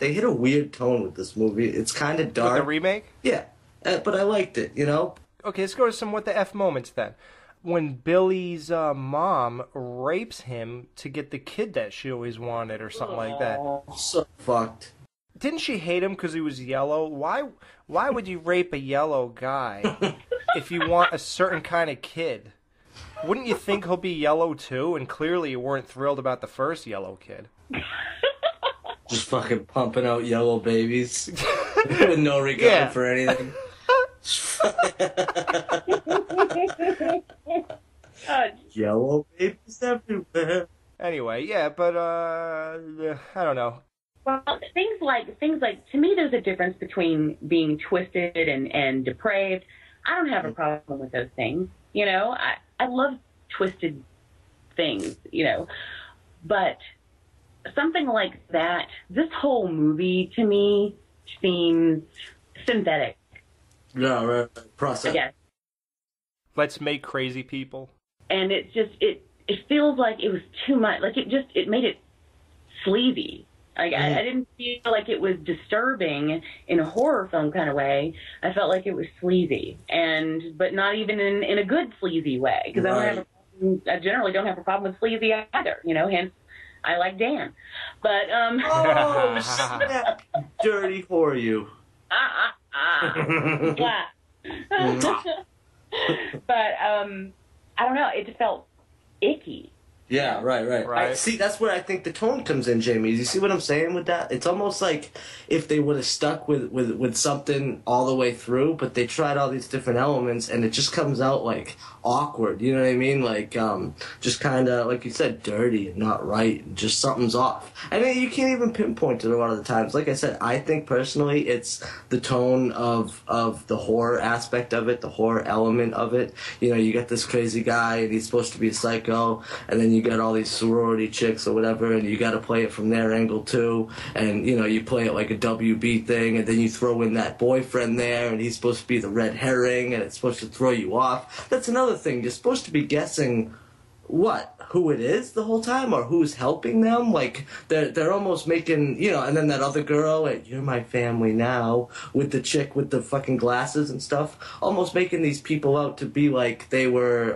hit a weird tone with this movie. It's kind of dark. With the remake? Yeah, but I liked it. Okay, let's go to some what the F moments then. When Billy's mom rapes him to get the kid that she always wanted, or something like that. So fucked. Didn't she hate him because he was yellow? Why would you rape a yellow guy if you want a certain kind of kid? Wouldn't you think he'll be yellow too? And clearly you weren't thrilled about the first yellow kid. Just fucking pumping out yellow babies with no regard for anything. Yellow babies everywhere. Anyway, yeah, but I don't know. Well, things like to me, there's a difference between being twisted and depraved. I don't have a problem with those things. I love twisted things, but something like that, this whole movie to me seems synthetic. Yeah, right. Process. Yes. Let's make crazy people. And it's just, it feels like it was too much. Like it made it sleazy. Like I didn't feel like it was disturbing in a horror film kind of way. I felt like it was sleazy, but not even in a good sleazy way. Because I generally don't have a problem with sleazy either. Hence I like Dan. But oh snap, dirty for you. But I don't know. It just felt icky. Yeah, right. See, that's where I think the tone comes in, Jamie. You see what I'm saying with that? It's almost like if they would have stuck with something all the way through, but they tried all these different elements, and it just comes out, like, awkward. You know what I mean? Like, just kind of, like you said, dirty and not right. And just something's off. And then you can't even pinpoint it a lot of the times. Like I said, I think, personally, it's the tone of the horror aspect of it, the horror element of it. You got this crazy guy, and he's supposed to be a psycho, and then you got all these sorority chicks or whatever, and you got to play it from their angle too, and you play it like a WB thing, and then you throw in that boyfriend there, and he's supposed to be the red herring, and it's supposed to throw you off. That's another thing. You're supposed to be guessing what? Who it is the whole time, or who's helping them? Like, they're almost making, you know, and then that other girl, like, you're my family now, with the chick with the fucking glasses and stuff, almost making these people out to be like they were,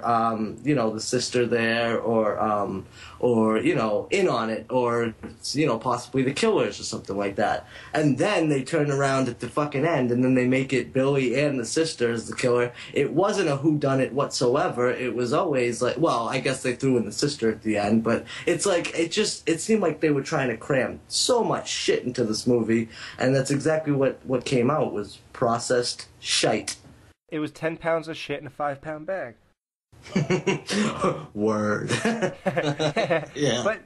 you know, the sister there, or, you know, in on it, or, you know, possibly the killers or something like that. And then they turn around at the fucking end, and then they make it Billy and the sister as the killer. It wasn't a whodunit whatsoever. It was always like, well, I guess they threw in the sister at the end, but it's like, it seemed like they were trying to cram so much shit into this movie, and that's exactly what came out, was processed shite. It was 10 pounds of shit in a 5-pound bag. Word. Yeah. But,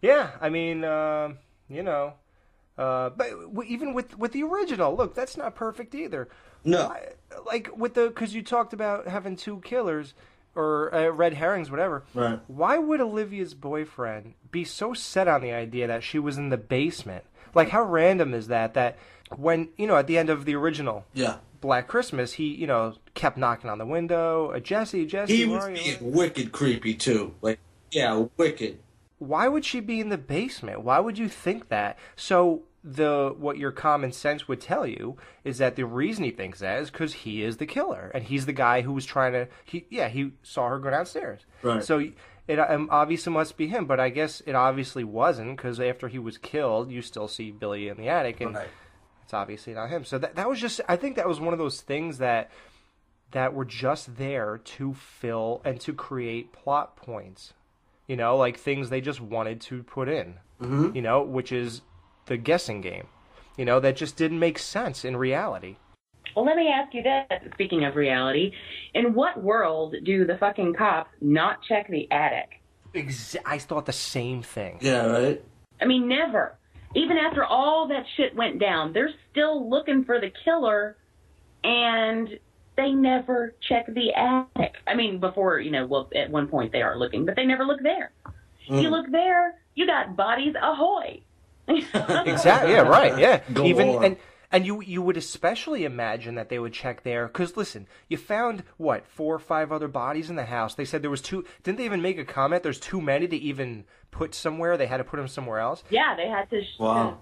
yeah, I mean, you know, but even with the original, look, that's not perfect either. No. Like, because you talked about having 2 killers, or red herrings, whatever. Right. Why would Olivia's boyfriend be so set on the idea that she was in the basement? Like, how random is that? That when, you know, at the end of the original Black Christmas, he, you know, kept knocking on the window. Jesse, he was being wicked creepy, too. Like, yeah, wicked. Why would she be in the basement? Why would you think that? So what your common sense would tell you is that the reason he thinks that is because he is the killer, and he's the guy who was trying to. He saw her go downstairs. Right. So it obviously must be him, but I guess it obviously wasn't, because after he was killed, you still see Billy in the attic, and it's obviously not him. So that was just. I think that was one of those things that were just there to fill and to create plot points. You know, like things they just wanted to put in. Mm-hmm. You know, which is the guessing game, you know, that just didn't make sense in reality. Well, let me ask you this, speaking of reality. In what world do the fucking cops not check the attic? I thought the same thing. Yeah, right? I mean, never. Even after all that shit went down, they're still looking for the killer, and they never check the attic. I mean, before, you know, well, at one point they are looking, but they never look there. You look there, you got bodies ahoy. Exactly. Yeah. Right. Yeah. Go Even on. and you would especially imagine that they would check there, because listen, you found what 4 or 5 other bodies in the house. They said there was 2. Didn't they even make a comment? There's too many to even put somewhere. They had to put them somewhere else. Yeah, they had to store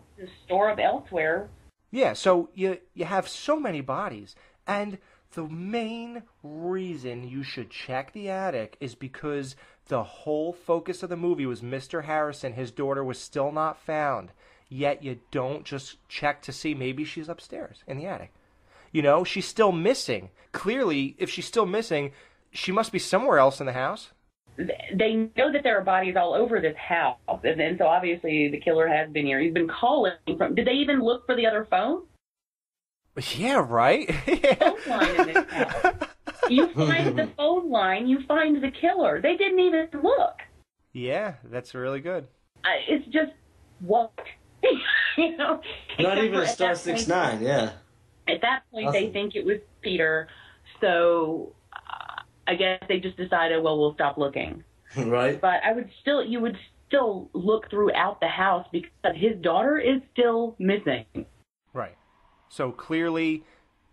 them elsewhere. Yeah. So you have so many bodies, and the main reason you should check the attic is because the whole focus of the movie was Mr. Harrison. His daughter was still not found. Yet you don't just check to see maybe she's upstairs in the attic. You know, she's still missing. Clearly, if she's still missing, she must be somewhere else in the house. They know that there are bodies all over this house. And so obviously the killer has been here. He's been calling from... Did they even look for the other phone? Yeah, right? Phone line in this house. You find the phone line, you find the killer. They didn't even look. Yeah, that's really good. It's just what? You know? Not even a star 6-9, yeah. At that point, they think it was Peter, so I guess they just decided, well, we'll stop looking. Right. But you would still look throughout the house because his daughter is still missing. Right. So clearly,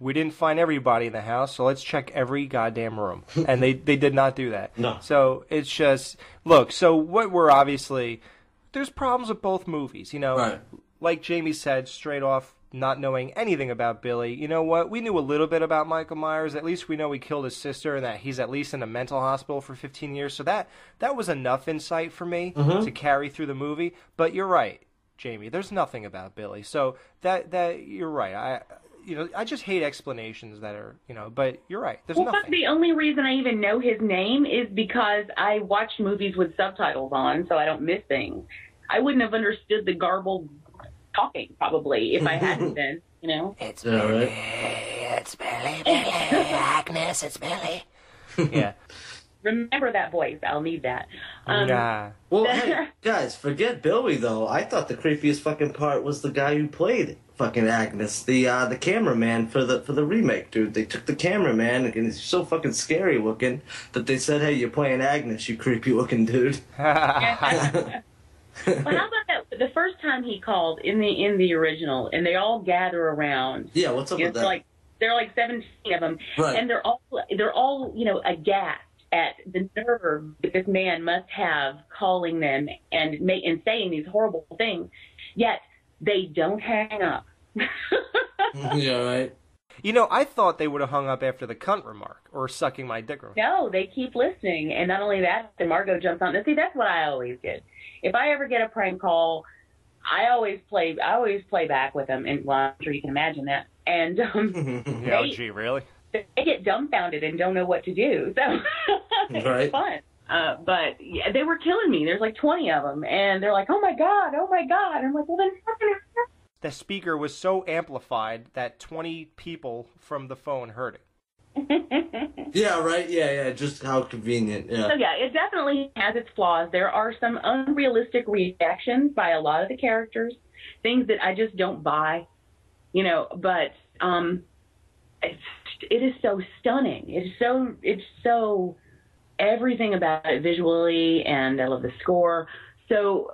we didn't find everybody in the house, so let's check every goddamn room. And they did not do that. No. So it's just, look, so what we're obviously, there's problems with both movies, you know. Right. Like Jamie said, straight off, not knowing anything about Billy. You know what? We knew a little bit about Michael Myers. At least we know he killed his sister and that he's at least in a mental hospital for 15 years. So that was enough insight for me to carry through the movie. But you're right, Jamie. There's nothing about Billy. So that you're right. I just hate explanations that are, but you're right. There's nothing. The only reason I even know his name is because I watch movies with subtitles on, so I don't miss things. I wouldn't have understood the garbled talking, probably, if I hadn't been, It's Billy. It's Billy. Agnes, it's Billy. Yeah. Remember that voice. I'll need that. Nah. Well, hey, guys, forget Billy, though. I thought the creepiest fucking part was the guy who played fucking Agnes, the cameraman for the remake, dude. They took the cameraman, and he's so fucking scary looking, that they said, hey, you're playing Agnes, you creepy looking dude. Well, how about that? The first time he called in the original, and they all gather around. Yeah, what's up with that? There are like 17 of them, right. and they're all aghast. at the nerve that this man must have calling them and saying these horrible things, yet they don't hang up. Yeah, right. You know, I thought they would have hung up after the cunt remark, or sucking my dick remark. No, they keep listening, and not only that, then Margot jumps on. See, that's what I always did. If I ever get a prank call, I always play back with them, and well, I'm sure you can imagine that. And oh, gee, really? They get dumbfounded and don't know what to do. So it's fun. But yeah, they were killing me. There's like 20 of them, and they're like, "Oh my god, oh my god!" I'm like, "Well, then." The speaker was so amplified that 20 people from the phone heard it. Yeah, right. Yeah. Just how convenient. Yeah. So yeah, it definitely has its flaws. There are some unrealistic reactions by a lot of the characters, things that I just don't buy, you know. But it is so stunning. It's so everything about it visually, and I love the score. So.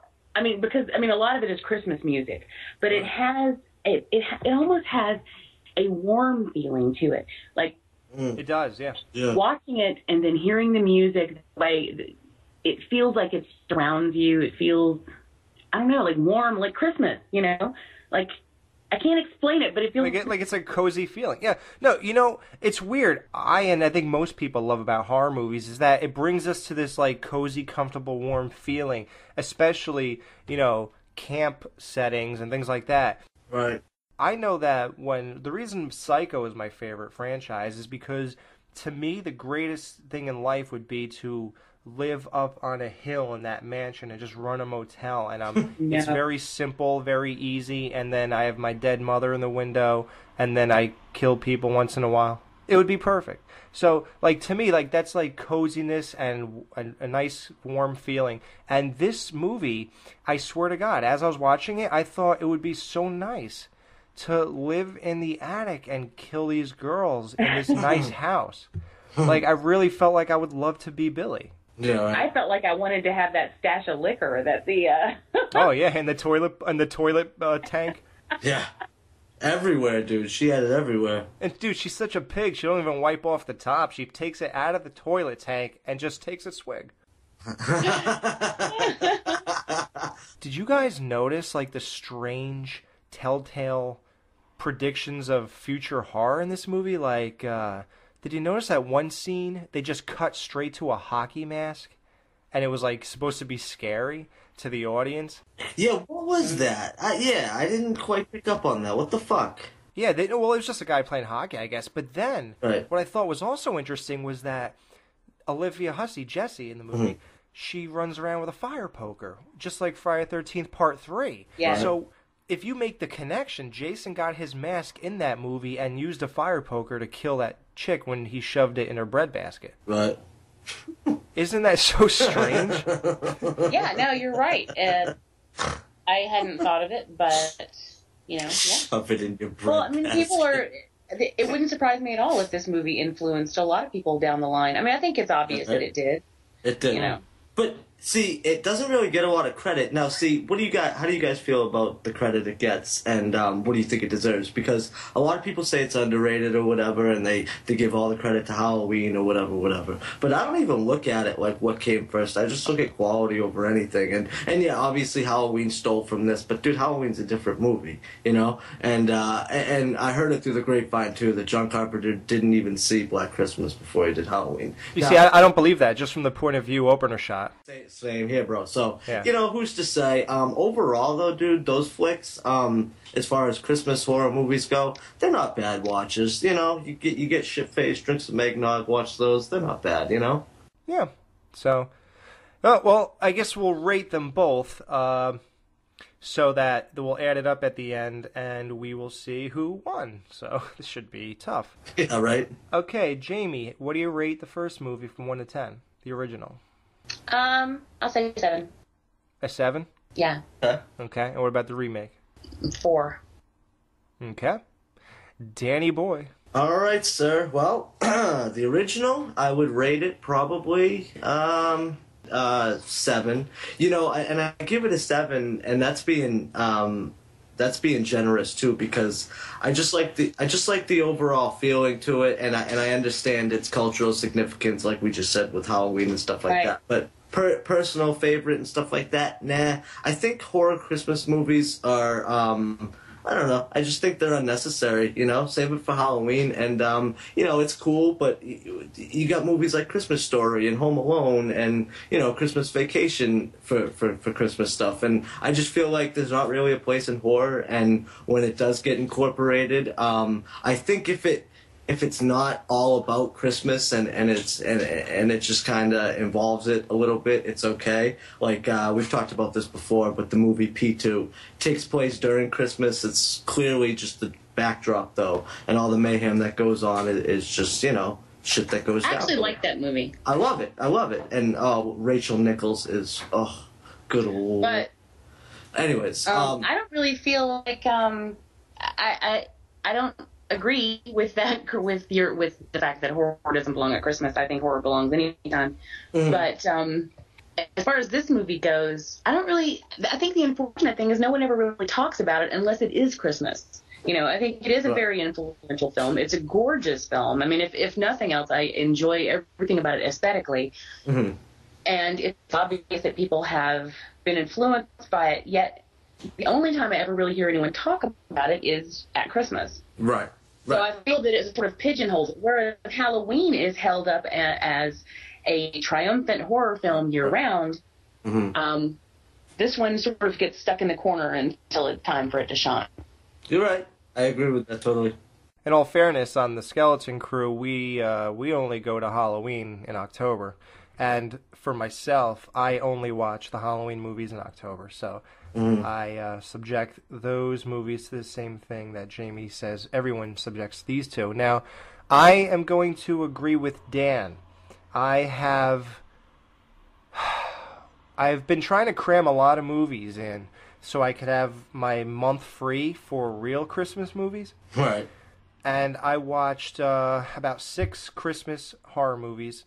Because a lot of it is Christmas music, but it has it almost has a warm feeling to it. Like it does, yeah. Watching it and then hearing the music, it feels like it surrounds you. It feels, I don't know, like warm, like Christmas. You know, like I can't explain it, but it feels like it's a cozy feeling. Yeah, no, you know, it's weird. I think most people love about horror movies is that it brings us to this like cozy, comfortable, warm feeling, especially, you know, camp settings and things like that. Right. I know that the reason Psycho is my favorite franchise is because to me the greatest thing in life would be to live up on a hill in that mansion and just run a motel, and it's very simple, very easy, and then I have my dead mother in the window, and then I kill people once in a while. It would be perfect. So, like, to me, like, that's like coziness and a nice warm feeling. And this movie, I swear to God, as I was watching it, I thought it would be so nice to live in the attic and kill these girls in this nice house. Like, I really felt like I would love to be Billy. Yeah, right. I felt like I wanted to have that stash of liquor that the Oh yeah, and the toilet tank. Yeah, everywhere, dude. She had it everywhere. And dude, she's such a pig. She don't even wipe off the top. She takes it out of the toilet tank and just takes a swig. Did you guys notice like the strange telltale predictions of future horror in this movie? Like, did you notice that one scene, they just cut straight to a hockey mask? And it was, like, supposed to be scary to the audience? Yeah, what was that? I didn't quite pick up on that. What the fuck? Yeah, it was just a guy playing hockey, I guess. But then, what I thought was also interesting was that Olivia Hussey, Jessie, in the movie, she runs around with a fire poker, just like Friday the 13th Part 3. Yeah. So if you make the connection, Jason got his mask in that movie and used a fire poker to kill that chick when he shoved it in her breadbasket. Right. Isn't that so strange? Yeah, no, you're right. I hadn't thought of it, but, you know, yeah. Shove it in your breadbasket. Well, I mean, people are... It wouldn't surprise me at all if this movie influenced a lot of people down the line. I mean, I think it's obvious that it did. It did. You know. But, see, it doesn't really get a lot of credit. Now, see, how do you guys feel about the credit it gets, and what do you think it deserves? Because a lot of people say it's underrated or whatever, and they give all the credit to Halloween or whatever. But I don't even look at it like what came first. I just look at quality over anything. And yeah, obviously Halloween stole from this, but dude, Halloween's a different movie, you know? And I heard it through the grapevine, too, that John Carpenter didn't even see Black Xmas before he did Halloween. See, I don't believe that, just from the point of view opener shot. Same here, bro. So, yeah. You know, who's to say? Overall, though, dude, those flicks, as far as Christmas horror movies go, they're not bad watches. You know, you get shit-faced, drink some eggnog, watch those. They're not bad, you know? Yeah. So, well, I guess we'll rate them both so that we'll add it up at the end, and we will see who won. So, this should be tough. Yeah, right? Okay, Jamie, what do you rate the first movie from 1 to 10, the original? I'll say 7. A 7? Yeah. Okay, and what about the remake? 4. Okay. Danny Boy. All right, sir. Well, the original, I would rate it probably 7. You know, and I give it a 7, and that's being that's being generous too, because I just like the overall feeling to it, and I understand its cultural significance, like we just said with Halloween and stuff like that. But personal favorite and stuff like that, nah. I think horror Christmas movies are I don't know. I just think they're unnecessary, you know? Save it for Halloween, and, you know, it's cool, but you got movies like Christmas Story and Home Alone and, you know, Christmas Vacation for Christmas stuff, and I just feel like there's not really a place in horror, and when it does get incorporated, I think if it's not all about Christmas and it just kind of involves it a little bit, it's okay. Like, we've talked about this before, but the movie P2 takes place during Christmas. It's clearly just the backdrop, though, and all the mayhem that goes on is just, you know, shit that goes down. I actually like that movie. I love it. And, Rachel Nichols is, good old. But, anyways. I don't really feel like, I don't agree with that, with the fact that horror doesn't belong at Christmas. I think horror belongs anytime. But as far as this movie goes, I think the unfortunate thing is no one ever really talks about it unless it is Christmas. You know, I think it is a very influential film. It's a gorgeous film. I mean, if nothing else, I enjoy everything about it aesthetically. And it's obvious that people have been influenced by it, yet the only time I ever really hear anyone talk about it is at Christmas. Right. So I feel that it sort of pigeonholes it, whereas Halloween is held up as a triumphant horror film year-round. This one sort of gets stuck in the corner until it's time for it to shine. You're right. I agree with that totally. In all fairness, on the Skeleton Crew, we only go to Halloween in October. And for myself, I only watch the Halloween movies in October. So I subject those movies to the same thing that Jamie says everyone subjects these to. Now, I am going to agree with Dan. I've been trying to cram a lot of movies in so I could have my month free for real Christmas movies. Right. And I watched about 6 Christmas horror movies.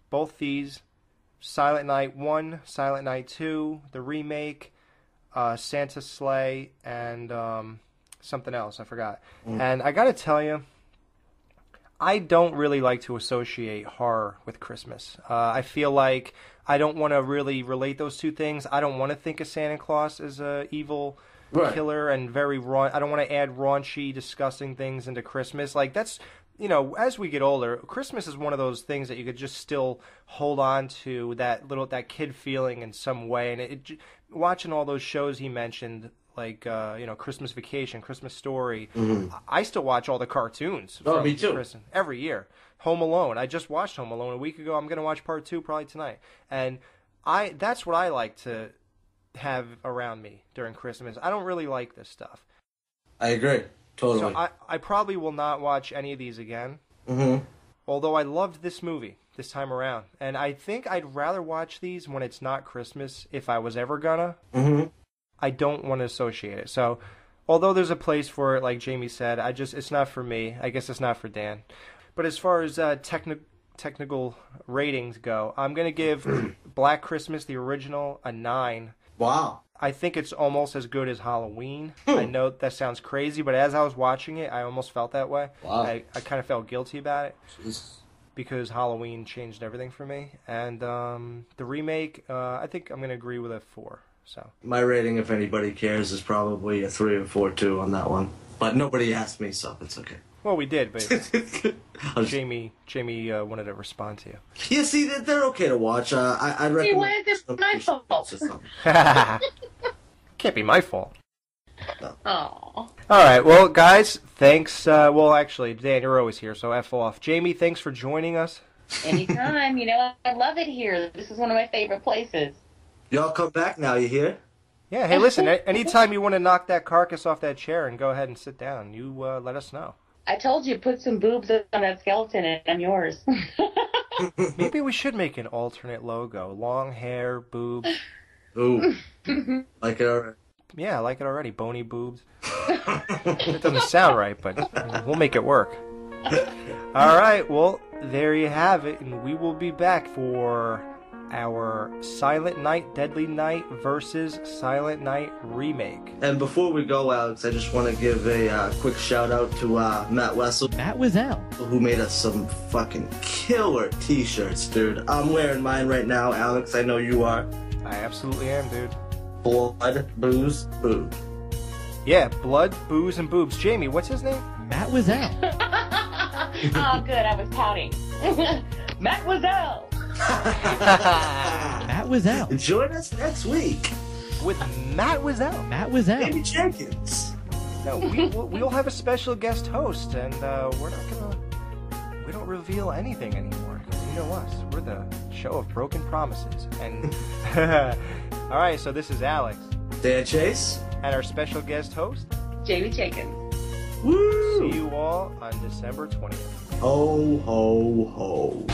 Both these, Silent Night 1, Silent Night 2, the remake, Santa's Sleigh, and something else, I forgot. And I gotta tell you, I don't really like to associate horror with Christmas. I feel like I don't want to really relate those two things. I don't want to think of Santa Claus as a evil killer and very raw. I don't want to add raunchy, disgusting things into Christmas. Like, that's... You know, as we get older, Christmas is one of those things that you could just still hold on to that kid feeling in some way. And watching all those shows he mentioned, like Christmas Vacation, Christmas Story, I still watch all the cartoons. Oh, me too. Christmas, every year. Home Alone. I just watched Home Alone a week ago. I'm going to watch part 2 probably tonight. And that's what I like to have around me during Christmas. I don't really like this stuff. I agree. Totally. So I probably will not watch any of these again. Although I loved this movie this time around. And I think I'd rather watch these when it's not Christmas if I was ever gonna. I don't want to associate it. So, although there's a place for it, like Jamie said, it's not for me. I guess it's not for Dan. But as far as technical ratings go, I'm going to give Black Christmas, the original, a 9. Wow. I think it's almost as good as Halloween. I know that sounds crazy, but as I was watching it, I almost felt that way. Wow. I kind of felt guilty about it. Because Halloween changed everything for me. And the remake, I think I'm going to agree with a 4. So my rating, if anybody cares, is probably a 3 or 4 too on that one. But nobody asked me, so it's okay. Well, we did, but Jamie wanted to respond to you. Yeah, see, they're okay to watch. I'd recommend... It's my fault. Can't be my fault. No. All right, well, guys, thanks. Well, actually, Dan, you're always here, so F off. Jamie, thanks for joining us. Anytime. I love it here. This is one of my favorite places. Y'all come back now, you hear? Yeah, hey, listen, anytime you want to knock that carcass off that chair and go ahead and sit down, you let us know. I told you, put some boobs on that skeleton and I'm yours. Maybe we should make an alternate logo. Long hair, boobs. Ooh. Like it already. Yeah, I like it already. Bony boobs. It doesn't sound right, but we'll make it work. All right, well, there you have it, and we will be back for our Silent Night, Deadly Night versus Silent Night Remake. And before we go, Alex, I just want to give a quick shout out to Matt Wessel. Matt Wessel. Who made us some fucking killer t-shirts, dude. I'm wearing mine right now, Alex. I know you are. I absolutely am, dude. Blood, booze, boob. Yeah, blood, booze, and boobs. Jamie, what's his name? Matt Wessel. Oh, good. I was pouting. Matt Wessel. Matt Wessel. Join us next week with Matt Wessel. Matt Wessel. Amy Jenkins. No, we'll have a special guest host, and we don't reveal anything anymore. You know us. We're the show of broken promises. And all right, so this is Alex. Dan Chase. And our special guest host, Jamie Jenkins. Woo! See you all on December 20th. Ho, ho, ho.